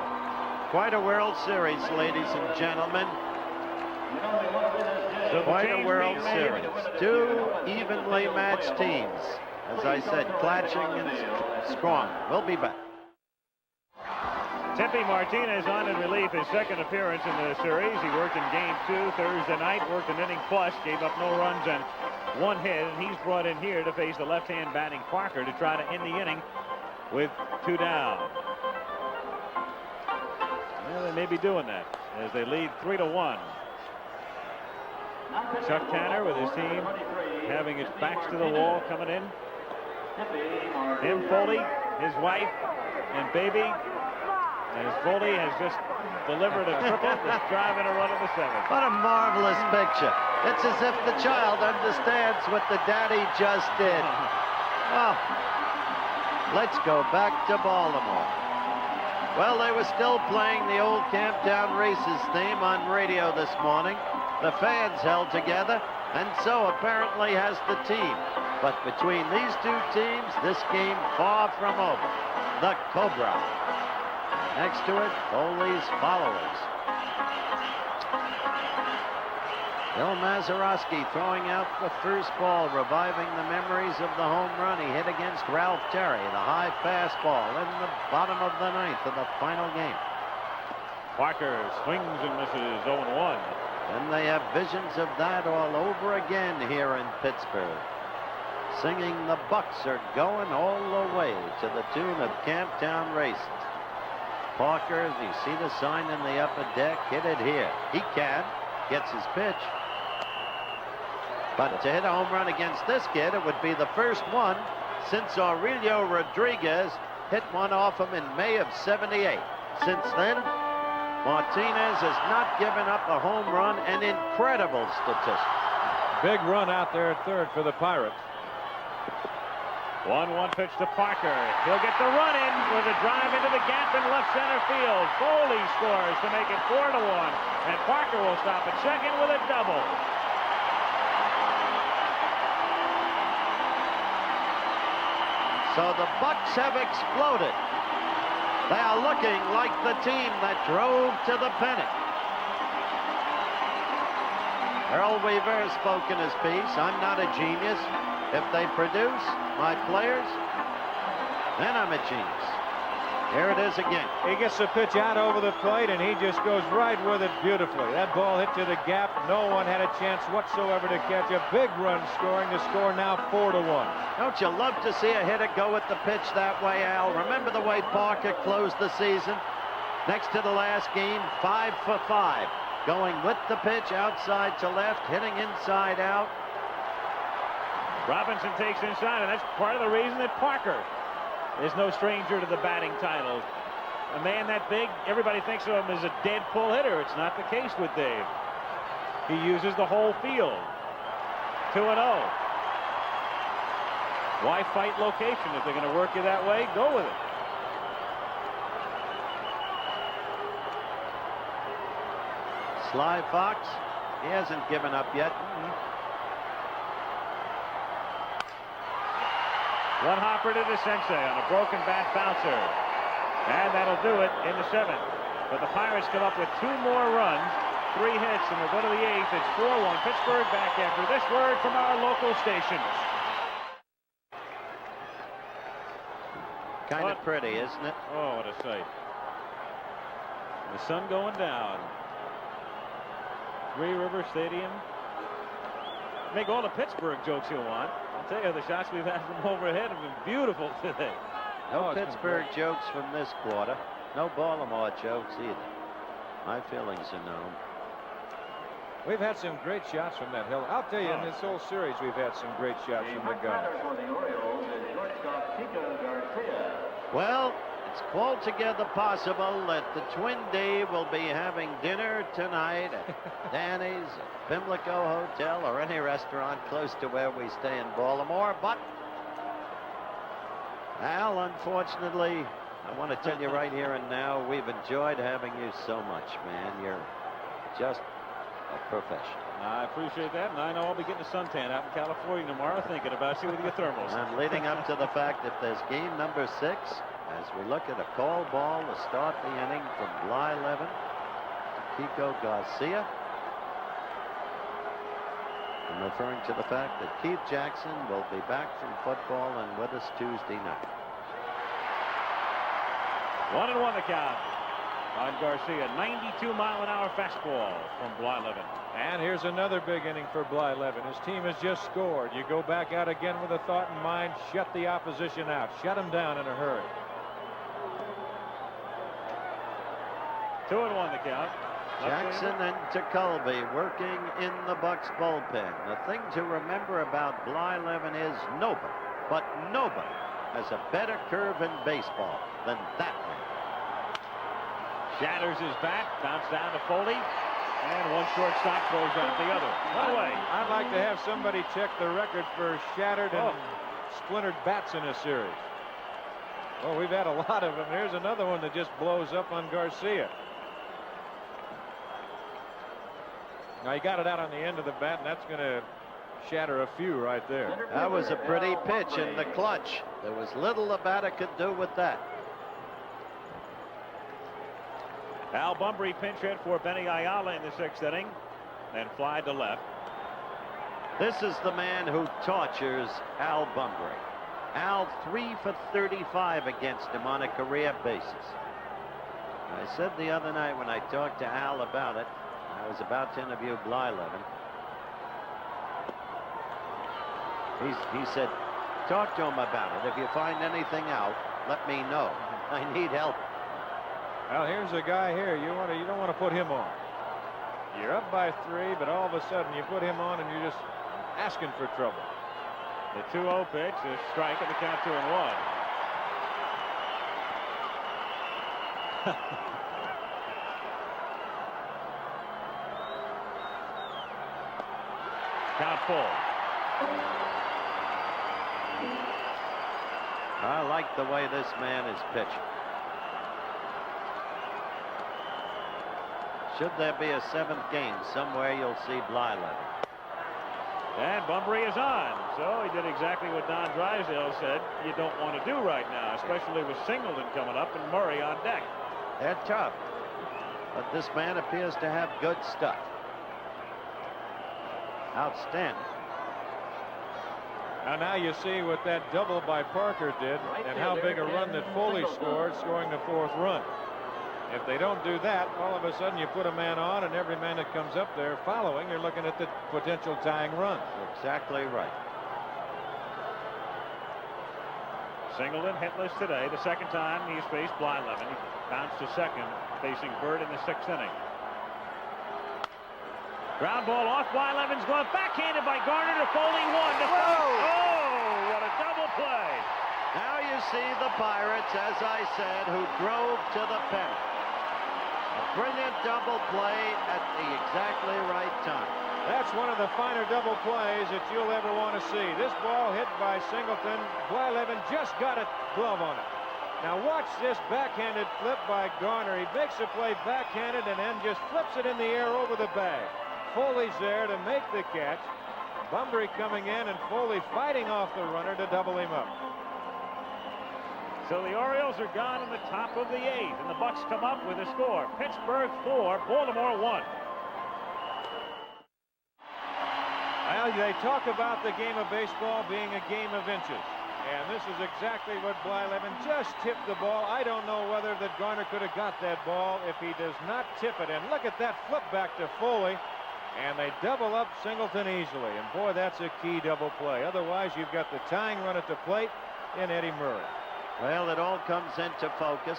Quite a World Series, ladies and gentlemen. Quite a World Series. Two evenly matched teams. As I said, clatching and strong. We'll be back. Tippy Martinez on in relief, his second appearance in the series. He worked in Game 2 Thursday night, worked an inning plus, gave up no runs and one hit, and he's brought in here to face the left-hand batting Parker to try to end the inning with 2 down. Well, they may be doing that as they lead 3-1. Chuck Tanner with his team having his backs to the wall coming in. Tim Foley, his wife, and baby. As Foley has just delivered a triple, just driving a run to the 7th. What a marvelous picture. It's as if the child understands what the daddy just did. Oh, let's go back to Baltimore. Well, they were still playing the old Camptown Races theme on radio this morning. The fans held together, and so apparently has the team. But between these two teams, this game far from over. The Cobra. Next to it, Foley's followers. Bill Mazeroski throwing out the first ball, reviving the memories of the home run he hit against Ralph Terry, the high fastball in the bottom of the 9th of the final game. Parker swings and misses 0-1. And they have visions of that all over again here in Pittsburgh. Singing "The Bucks Are Going All the Way" to the tune of Camptown Races. Parker, you see the sign in the upper deck, hit it here. He can, gets his pitch. But to hit a home run against this kid, it would be the first one since Aurelio Rodriguez hit one off him in May of '78. Since then, Martinez has not given up a home run, an incredible statistic. Big run out there at third for the Pirates. 1-1 pitch to Parker. He'll get the run in with a drive into the gap in left center field. Foley scores to make it 4-1. And Parker will stop at second with a double. So the Bucks have exploded. They are looking like the team that drove to the pennant. Earl Weaver spoke in his piece. I'm not a genius. If they produce my players, then I'm a genius. Here it is again. He gets the pitch out over the plate, and he just goes right with it beautifully. That ball hit to the gap. No one had a chance whatsoever to catch a big run scoring. The score now 4-1. Don't you love to see a hitter go with the pitch that way, Al? Remember the way Parker closed the season? Next to the last game, 5 for 5. Going with the pitch outside to left, hitting inside out. Robinson takes inside, and that's part of the reason that Parker is no stranger to the batting title. A man that big, everybody thinks of him as a dead pull hitter. It's not the case with Dave. He uses the whole field. 2-0. Why fight location? If they're going to work you that way, go with it. Sly Fox, he hasn't given up yet. One hopper to the sensei on a broken bat bouncer. And that'll do it in the 7th. But the Pirates come up with 2 more runs, 3 hits, and we'll go to the 8th. It's 4-1 Pittsburgh. Back after this word from our local stations. Kind of pretty, isn't it? Oh, what a sight. The sun going down. Three River Stadium. Make all the Pittsburgh jokes you want. I'll tell you, the shots we've had from overhead have been beautiful today. No Pittsburgh jokes from this quarter. No Baltimore jokes either. My feelings are known. We've had some great shots from that hill. I'll tell you, in this whole series, we've had some great shots from the guys. Well, it's altogether possible that the Twin D will be having dinner tonight at Danny's, at Pimlico Hotel, or any restaurant close to where we stay in Baltimore. But, Al, unfortunately, I want to tell you right here and now, we've enjoyed having you so much, man. You're just a professional. I appreciate that, and I know I'll be getting a suntan out in California tomorrow thinking about you with your thermals. I'm leading up to the fact that there's game number 6 as we look at a call ball to start the inning from Bly Levin to Kiko Garcia. I'm referring to the fact that Keith Jackson will be back from football and with us Tuesday night. 1-1 the count on Garcia. 92-mile-an-hour fastball from Bly Levin. And here's another big inning for Bly Levin. His team has just scored. You go back out again with a thought in mind. Shut the opposition out. Shut them down in a hurry. 2-1 the count. Jackson and Tekulve working in the Bucks bullpen. The thing to remember about Bly Levin is nobody, but nobody, has a better curve in baseball than that man. Shatters his bat, bounce down to Foley, and one shortstop throws out the other. One away. I'd like to have somebody check the record for shattered and splintered bats in a series. Well, we've had a lot of them. Here's another one that just blows up on Garcia. Now he got it out on the end of the bat, and that's going to shatter a few right there. That was a pretty pitch in the clutch. There was little the batter could do with that. Al Bunbury pinch hit for Benny Ayala in the 6th inning and fly to left. This is the man who tortures Al Bunbury. Al 3 for 35 against him on a career basis. I said the other night when I talked to Al about it, I was about to interview Bly Levin. He said, talk to him about it. If you find anything out, let me know. I need help. Well, here's a guy here. You don't want to put him on. You're up by 3, but all of a sudden you put him on and you're just asking for trouble. The 2-0 pitch, a strike at the count 2-1. Count full. I like the way this man is pitching. Should there be a 7th game somewhere, you'll see Blylevin. And Bunbury is on. So he did exactly what Don Drysdale said you don't want to do right now, especially with Singleton coming up and Murray on deck. They're tough. But this man appears to have good stuff. Outstanding. Now you see what that double by Parker did and how big a run that Foley scored, scoring the 4th run. If they don't do that, all of a sudden you put a man on, and every man that comes up there following, you're looking at the potential tying run. Exactly right. Singleton hitless today. The second time he's faced Blylevin. He bounced to second, facing Bird in the 6th inning. Ground ball off Blylevin's glove, backhanded by Garner to Foley, 1 to Oh, what a double play! Now you see the Pirates, as I said, who drove to the pennant. A brilliant double play at the exactly right time. That's one of the finer double plays that you'll ever want to see. This ball hit by Singleton. Blylevin just got a glove on it. Now watch this backhanded flip by Garner. He makes the play backhanded and then just flips it in the air over the bag. Foley's there to make the catch. Bunbury coming in and Foley fighting off the runner to double him up. So the Orioles are gone in the top of the 8th, and the Bucks come up with a score. Pittsburgh 4, Baltimore 1. Well, they talk about the game of baseball being a game of inches. And this is exactly what Blylevin just tipped the ball. I don't know whether that Garner could have got that ball if he does not tip it. And look at that flip back to Foley. And they double up Singleton easily. And boy, that's a key double play. Otherwise, you've got the tying run at the plate in Eddie Murray. Well, it all comes into focus.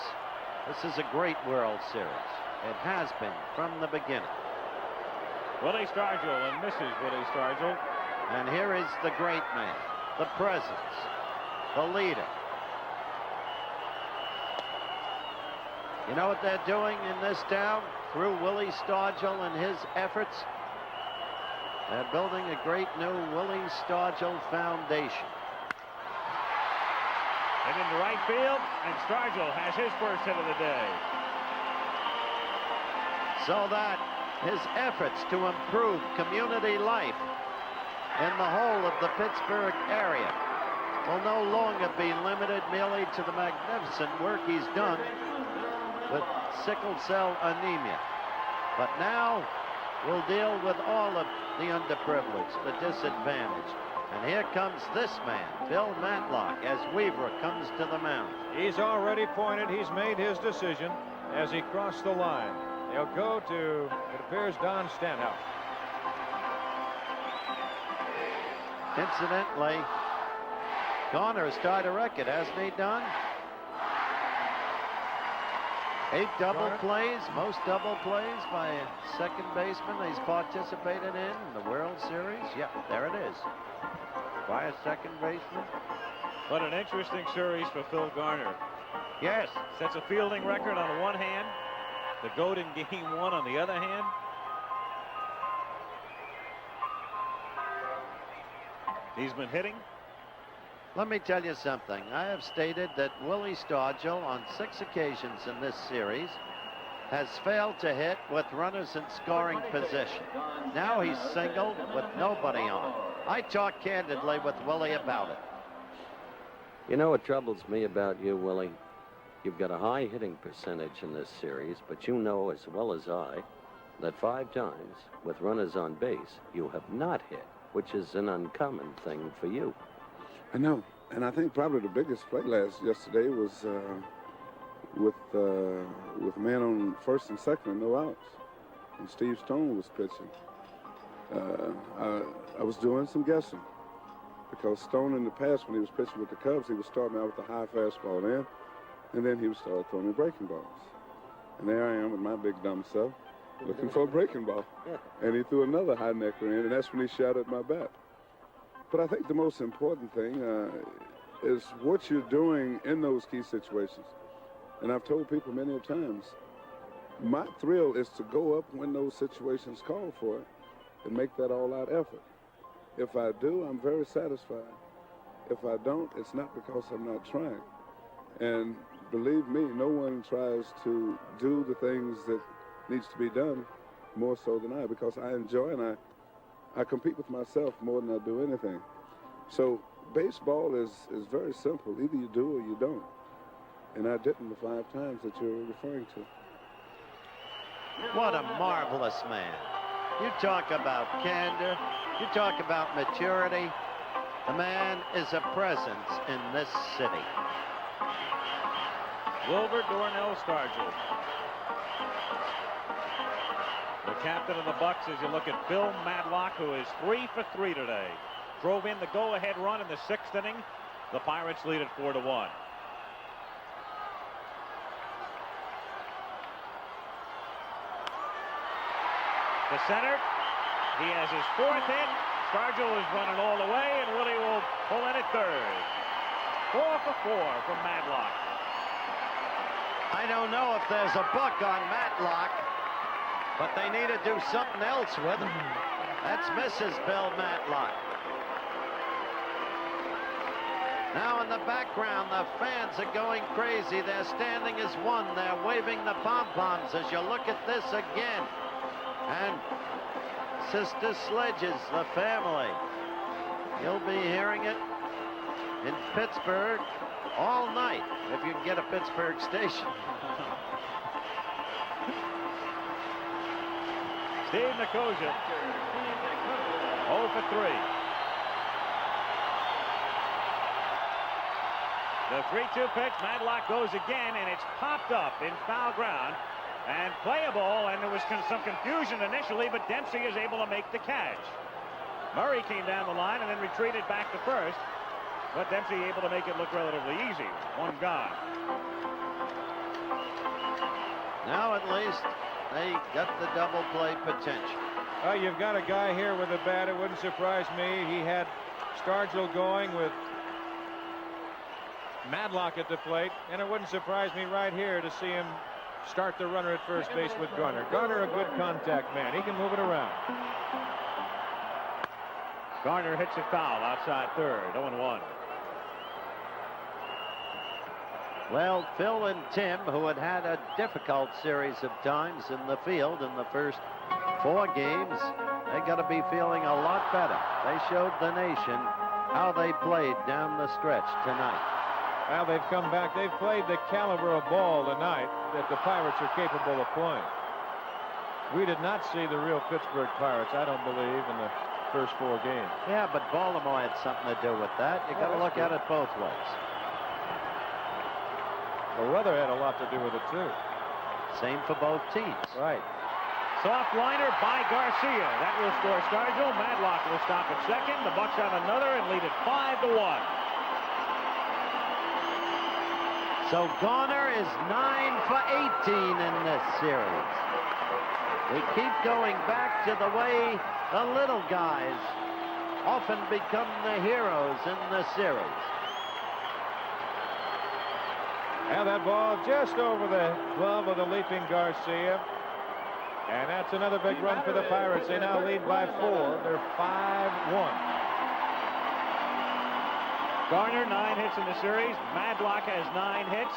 This is a great World Series. It has been from the beginning. Willie Stargell and Mrs. Willie Stargell. And here is the great man, the presence, the leader. You know what they're doing in this town through Willie Stargell and his efforts? They're building a great new Willie Stargell Foundation. And into right field, and Stargell has his first hit of the day. So that his efforts to improve community life in the whole of the Pittsburgh area will no longer be limited merely to the magnificent work he's done with sickle cell anemia. But now we'll deal with all of the underprivileged, the disadvantaged. And here comes this man, Bill Matlock, as Weaver comes to the mound. He's already pointed. He's made his decision as he crossed the line. He'll go to, it appears, Don Stanhouse. Incidentally, Garner has tied a record, hasn't he, Don? 8 double plays, most double plays by a second baseman he's participated in the World Series. Yeah, there it is. By a second baseman. What an interesting series for Phil Garner. Yes. Sets a fielding record on one hand, the GOAT in Game 1 on the other hand. He's been hitting. Let me tell you something. I have stated that Willie Stargell on 6 occasions in this series has failed to hit with runners in scoring position. Now he's singled with nobody on. I talked candidly with Willie about it. You know what troubles me about you, Willie? You've got a high hitting percentage in this series, but you know as well as I that 5 times with runners on base you have not hit, which is an uncommon thing for you. I know, and I think probably the biggest play yesterday was with man on first and second and no outs, and Steve Stone was pitching. I was doing some guessing because Stone in the past, when he was pitching with the Cubs, he was starting out with a high fastball in, and then he would start throwing me breaking balls. And there I am with my big dumb self looking for a breaking ball, and he threw another high necker in, and that's when he shot at my bat. But I think the most important thing is what you're doing in those key situations. And I've told people many times, my thrill is to go up when those situations call for it and make that all-out effort. If I do, I'm very satisfied. If I don't, it's not because I'm not trying. And believe me, no one tries to do the things that needs to be done more so than I, because I enjoy and I compete with myself more than I do anything. So baseball is very simple. Either you do or you don't. And I didn't the 5 times that you're referring to. What a marvelous man. You talk about candor. You talk about maturity. The man is a presence in this city. Wilbur Darnell Stargell, the captain of the Bucks, as you look at Bill Madlock, who is 3 for 3 today. Drove in the go-ahead run in the 6th inning. The Pirates lead it 4-1. To center. He has his 4th hit. Stargell is running all the way, and Willie will pull in at 3rd. 4 for 4 from Madlock. I don't know if there's a book on Matlock, but they need to do something else with him. That's Mrs. Bill Matlock. Now in the background, the fans are going crazy. They're standing as one. They're waving the pom-poms as you look at this again. And Sister Sledges, the family. You'll be hearing it in Pittsburgh all night, if you can get a Pittsburgh station. Steve Nicosia, 0 for 3. The 3-2 pitch, Madlock goes again, and it's popped up in foul ground and playable, and there was some confusion initially, but Dempsey is able to make the catch. Murray came down the line and then retreated back to first. But Dempsey able to make it look relatively easy. 1 gone. Now at least they got the double play potential. Well, you've got a guy here with a bat. It wouldn't surprise me. He had Stargell going with Madlock at the plate, and it wouldn't surprise me right here to see him start the runner at first base with Garner. Garner, a good contact man. He can move it around. Garner hits it foul outside 3rd. 0-1. Well, Phil and Tim, who had had a difficult series of times in the field in the first 4 games, they got to be feeling a lot better. They showed the nation how they played down the stretch tonight. Well, they've come back. They've played the caliber of ball tonight that the Pirates are capable of playing. We did not see the real Pittsburgh Pirates, I don't believe, in the first 4 games. Yeah, but Baltimore had something to do with that. You got to look at it both ways. The weather had a lot to do with it, too. Same for both teams. Right. Soft liner by Garcia. That will score Stargell. Madlock will stop at second. The Bucks have another and lead it 5-1. So Garner is 9 for 18 in this series. We keep going back to the way the little guys often become the heroes in the series. And that ball just over the glove of the leaping Garcia. And that's another big run for the Pirates. They now lead by 4. They're 5-1. Garner, 9 hits in the series. Madlock has 9 hits.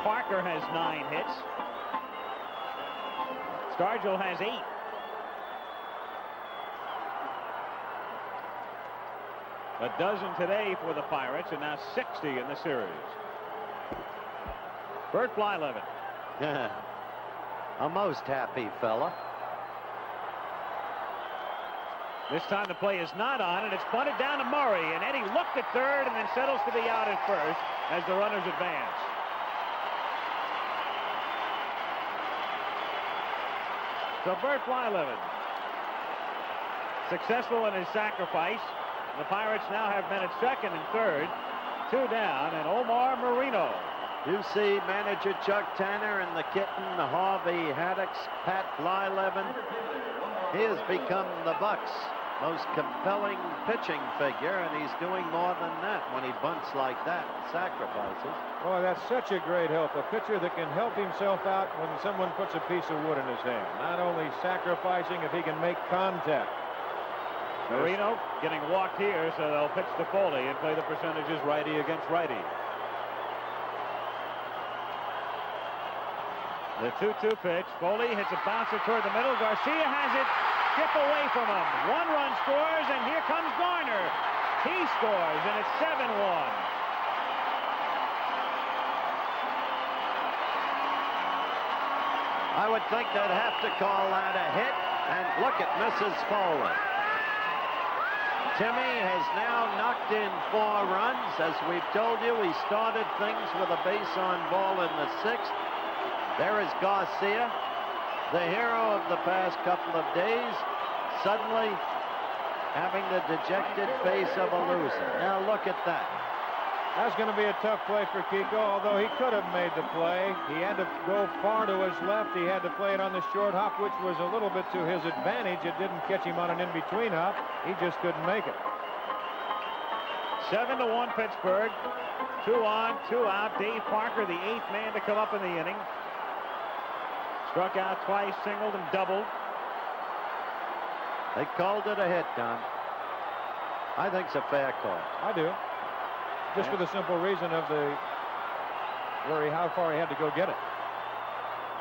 Parker has 9 hits. Stargell has 8. A dozen today for the Pirates, and now 60 in the series. Bert Blyleven. A most happy fella. This time the play is not on, and it's bunted down to Murray, and Eddie looked at 3rd and then settles to be out at first as the runners advance. So Bert Blyleven, successful in his sacrifice. The Pirates now have men at 2nd and 3rd, 2 down, and Omar Marino. You see manager Chuck Tanner and the kitten, Harvey Haddix, Pat Blyleven. He has become the Bucks' most compelling pitching figure, and he's doing more than that when he bunts like that, sacrifices. Boy, that's such a great help. A pitcher that can help himself out when someone puts a piece of wood in his hand. Not only sacrificing if he can make contact. Marino getting walked here, so they'll pitch to Foley and play the percentages righty against righty. The 2-2 pitch. Foley hits a bouncer toward the middle. Garcia has it skip away from him. 1 run scores, and here comes Garner. He scores, and it's 7-1. I would think they'd have to call that a hit, and look at Mrs. Foley. Timmy has now knocked in 4 runs. As we've told you, he started things with a base on ball in the 6th. There is Garcia, the hero of the past couple of days, suddenly having the dejected face of a loser. Now look at that. That's going to be a tough play for Kiko, although he could have made the play. He had to go far to his left. He had to play it on the short hop, which was a little bit to his advantage. It didn't catch him on an in-between hop. He just couldn't make it. 7-1 Pittsburgh. 2 on, 2 out. Dave Parker, the 8th man to come up in the inning. Struck out twice, singled and doubled. They called it a hit, Don. I think it's a fair call. I do. Just for the simple reason of how far he had to go get it.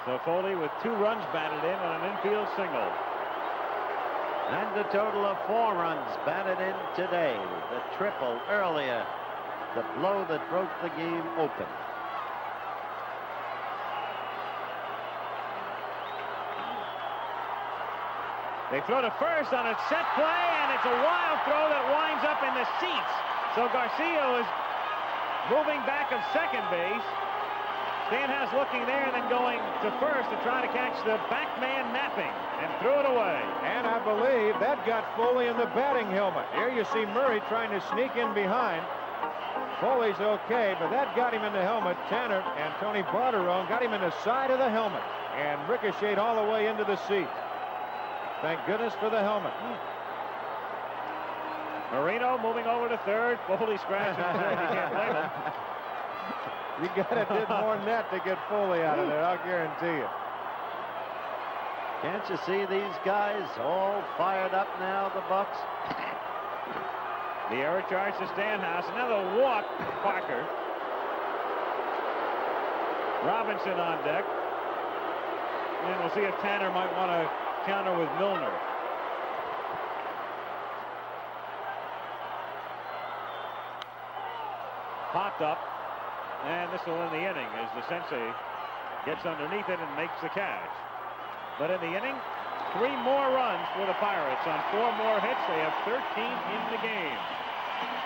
So Foley with 2 runs batted in on an infield single. And a total of 4 runs batted in today. The triple earlier, the blow that broke the game open. They throw to first on a set play, and it's a wild throw that winds up in the seats. So Garcia is moving back of second base. Stanhouse looking there and then going to first to try to catch the back man napping and threw it away. And I believe that got Foley in the batting helmet. Here you see Murray trying to sneak in behind. Foley's okay, but that got him in the helmet. Tanner and Tony Barterone got him in the side of the helmet and ricocheted all the way into the seat. Thank goodness for the helmet. Marino moving over to third. Foley scratching his head. You can't blame him. You gotta did more net to get Foley out of there, I'll guarantee you. Can't you see these guys all fired up now, the Bucks? The error charge to Stanhouse. Another walk, Parker. Robinson on deck. And we'll see if Tanner might want to counter with Milner. Popped up, and this will end the inning as the Sensei gets underneath it and makes the catch. But in the inning, 3 more runs for the Pirates on 4 more hits. They have 13 in the game.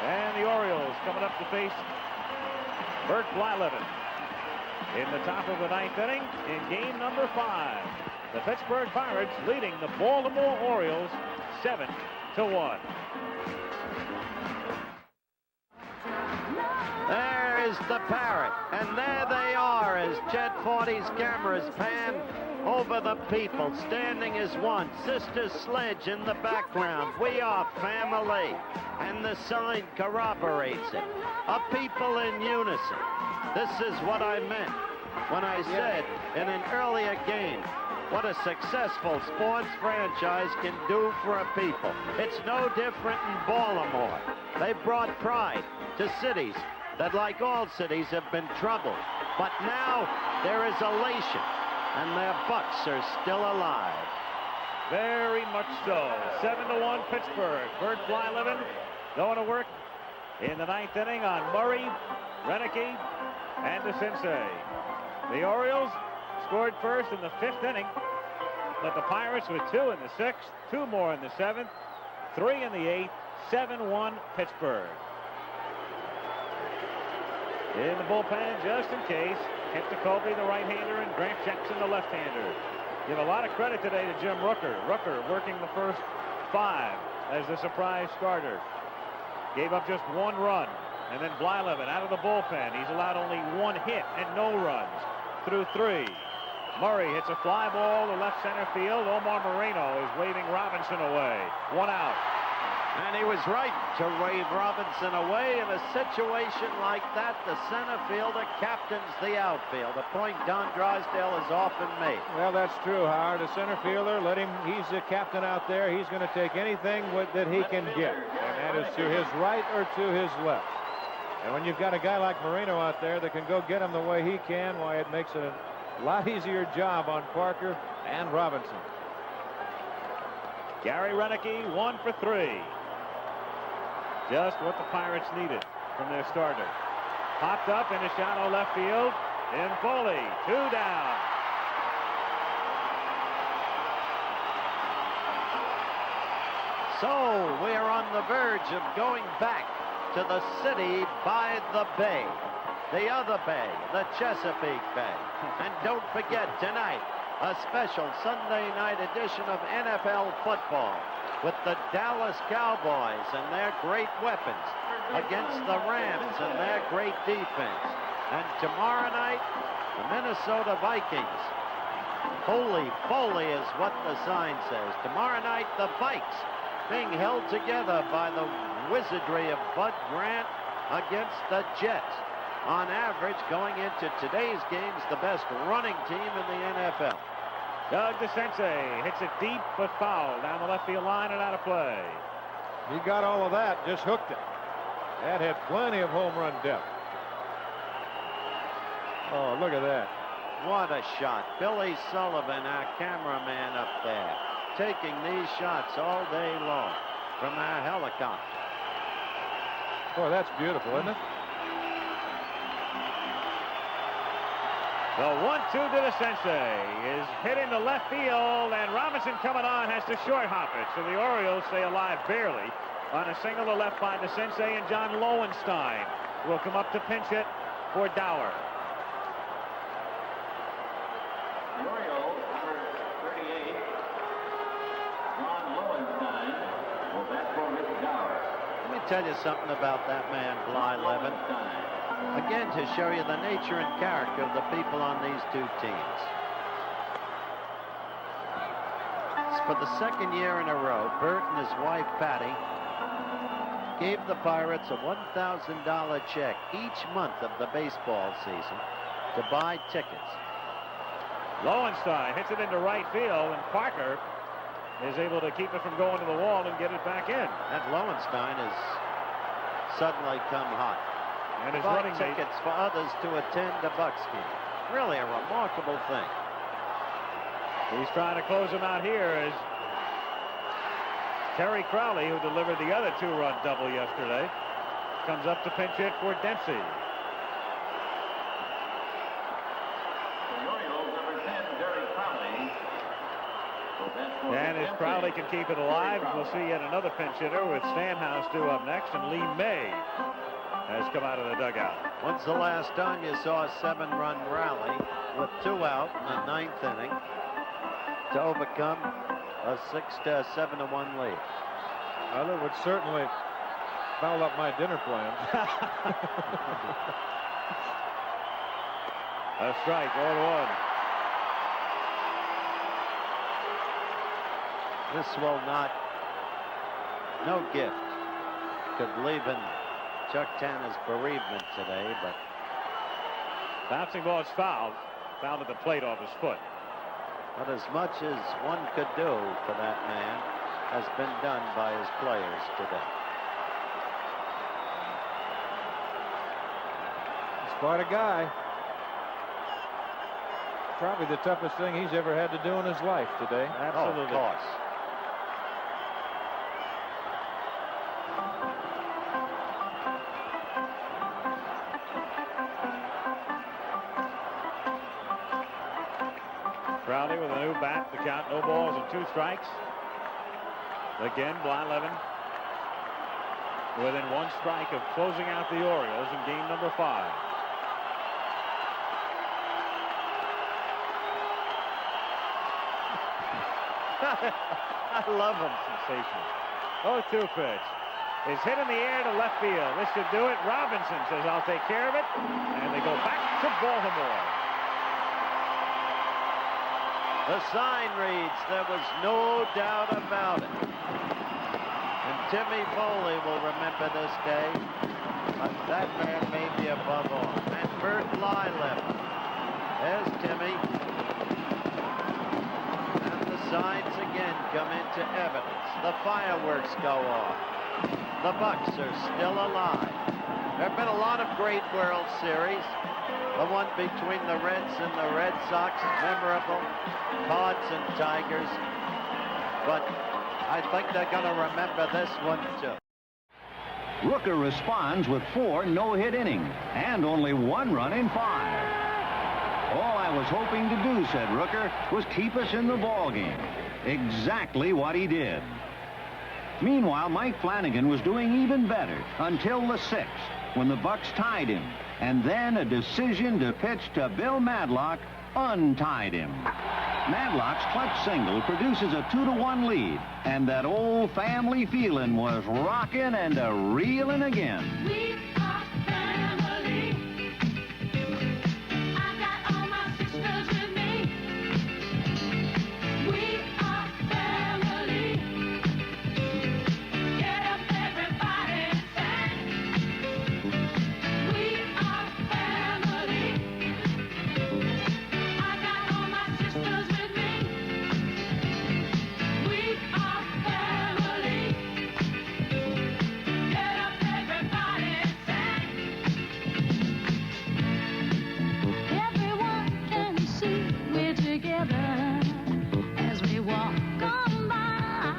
And the Orioles coming up to face Bert Blyleven in the top of the 9th inning in game number 5. The Pittsburgh Pirates leading the Baltimore Orioles 7-1. There is the Parrot, and there they are as Chet Forty's cameras pan over the people, standing as one. Sister Sledge in the background. We are family, and the sign corroborates it. A people in unison. This is what I meant when I said in an earlier game what a successful sports franchise can do for a people. It's no different in Baltimore. They brought pride to cities that, like all cities, have been troubled. But now there is elation, and their Bucks are still alive. Very much so. 7-1 Pittsburgh. Bert Blyleven going to work in the 9th inning on Murray, Renicky, and the Sensei. The Orioles scored first in the 5th inning, but the Pirates with 2 in the 6th, 2 more in the 7th, 3 in the 8th, 7-1 Pittsburgh. In the bullpen, just in case, Kent Jacoby, the right-hander, and Grant Jackson, the left-hander. Give a lot of credit today to Jim Rooker. Rooker working the first 5 as the surprise starter. Gave up just 1 run. And then Blyleven out of the bullpen. He's allowed only 1 hit and no runs through 3. Murray hits a fly ball to left center field. Omar Moreno is waving Robinson away. 1 out. And he was right to wave Robinson away. In a situation like that, the center fielder captains the outfield, a point Don Drysdale has often made. Well, that's true, Howard. The center fielder, he's the captain out there. He's going to take anything that he can get, and that is to his right or to his left. And when you've got a guy like Moreno out there that can go get him the way he can, why, it makes it a lot easier job on Parker and Robinson. Gary Renicky 1 for 3. Just what the Pirates needed from their starter. Popped up in a shallow left field. In Foley, 2 down. So we're on the verge of going back to the city by the bay. The other bay, the Chesapeake Bay. And don't forget tonight, a special Sunday night edition of NFL football with the Dallas Cowboys and their great weapons against the Rams and their great defense. And tomorrow night, the Minnesota Vikings. Holy Foley is what the sign says. Tomorrow night, the Vikes being held together by the wizardry of Bud Grant against the Jets. On average, going into today's games, the best running team in the NFL. Doug DeCense hits it deep but foul down the left field line and out of play. He got all of that, just hooked it. That had plenty of home run depth. Oh, look at that. What a shot. Billy Sullivan, our cameraman up there, taking these shots all day long from our helicopter. Boy, that's beautiful, isn't it? The 1-2 to DeCense is hitting the left field, and Robinson coming on has to short hop it. So the Orioles stay alive barely on a single to left by DeCense, and John Lowenstein will come up to pinch hit for Dower. The Orioles, number 38, John Lowenstein, will bat for Mr. Dower. Let me tell you something about that man, Bly Levin. Again, to show you the nature and character of the people on these two teams. For the second year in a row, Bert and his wife, Patty, gave the Pirates a $1,000 check each month of the baseball season to buy tickets. Lowenstein hits it into right field, and Parker is able to keep it from going to the wall and get it back in. And Lowenstein has suddenly come hot. And his bought running tickets for others to attend the Bucks game. Really a remarkable thing. He's trying to close him out here as Terry Crowley, who delivered the other 2-run double yesterday, comes up to pinch hit for Dempsey. And as Crowley can keep it alive, we'll see yet another pinch hitter with Stanhouse due up next, and Lee May has come out of the dugout. When's the last time you saw a 7-run rally with 2 out in the 9th inning to overcome a 6-7-1 lead? Well, it would certainly foul up my dinner plans. A strike, 0-1. This will not, no gift could leave in Chuck Tanner's bereavement today, but bouncing ball is fouled at the plate off his foot. But as much as one could do for that man has been done by his players today. Quite a guy. Probably the toughest thing he's ever had to do in his life today. Absolutely. Oh, of course. Crowley with a new bat, the count, no balls and 2 strikes. Again, Blyleven within 1 strike of closing out the Orioles in game number 5. I love him. Sensational. 0-2 pitch. Is hit in the air to left field. This should do it. Robinson says, I'll take care of it. And they go back to Baltimore. The sign reads, there was no doubt about it. And Timmy Foley will remember this day. But that man may be above all. And Bert Blyleven. There's Timmy. And the signs again come into evidence. The fireworks go off. The Bucks are still alive. There have been a lot of great World Series. The one between the Reds and the Red Sox, memorable. Cards and Tigers. But I think they're going to remember this one, too. Rooker responds with 4 no-hit innings and only 1 run in 5. All I was hoping to do, said Rooker, was keep us in the ballgame. Exactly what he did. Meanwhile, Mike Flanagan was doing even better until the 6th, when the Bucks tied him. And then a decision to pitch to Bill Madlock untied him. Madlock's clutch single produces a 2-1 lead, and that old family feeling was rocking and a-reeling again. We are family. I got all my sisters with me. We are family. Get up, everybody, and sing. We are family. I got all my sisters with me. We are family. Get up, everybody, and sing. Everyone can see we're together as we walk on by,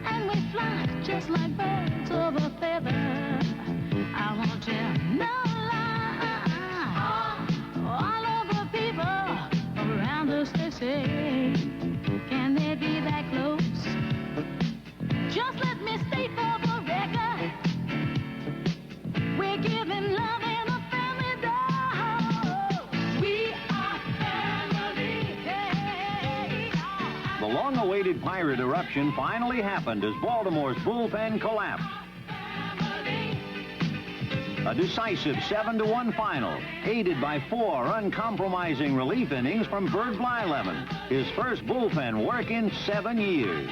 and we fly just like birds of a feather. I won't tell no lie. All over people around us, they say, can they be that close? Just let me state for the record, we're giving love in a family dose. We are family. Hey, The long-awaited Pirate eruption finally happened as Baltimore's bullpen collapsed. A decisive 7-1 final, aided by 4 uncompromising relief innings from Bert Blyleven, his first bullpen work in 7 years.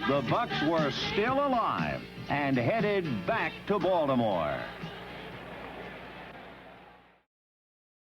The Bucks were still alive and headed back to Baltimore.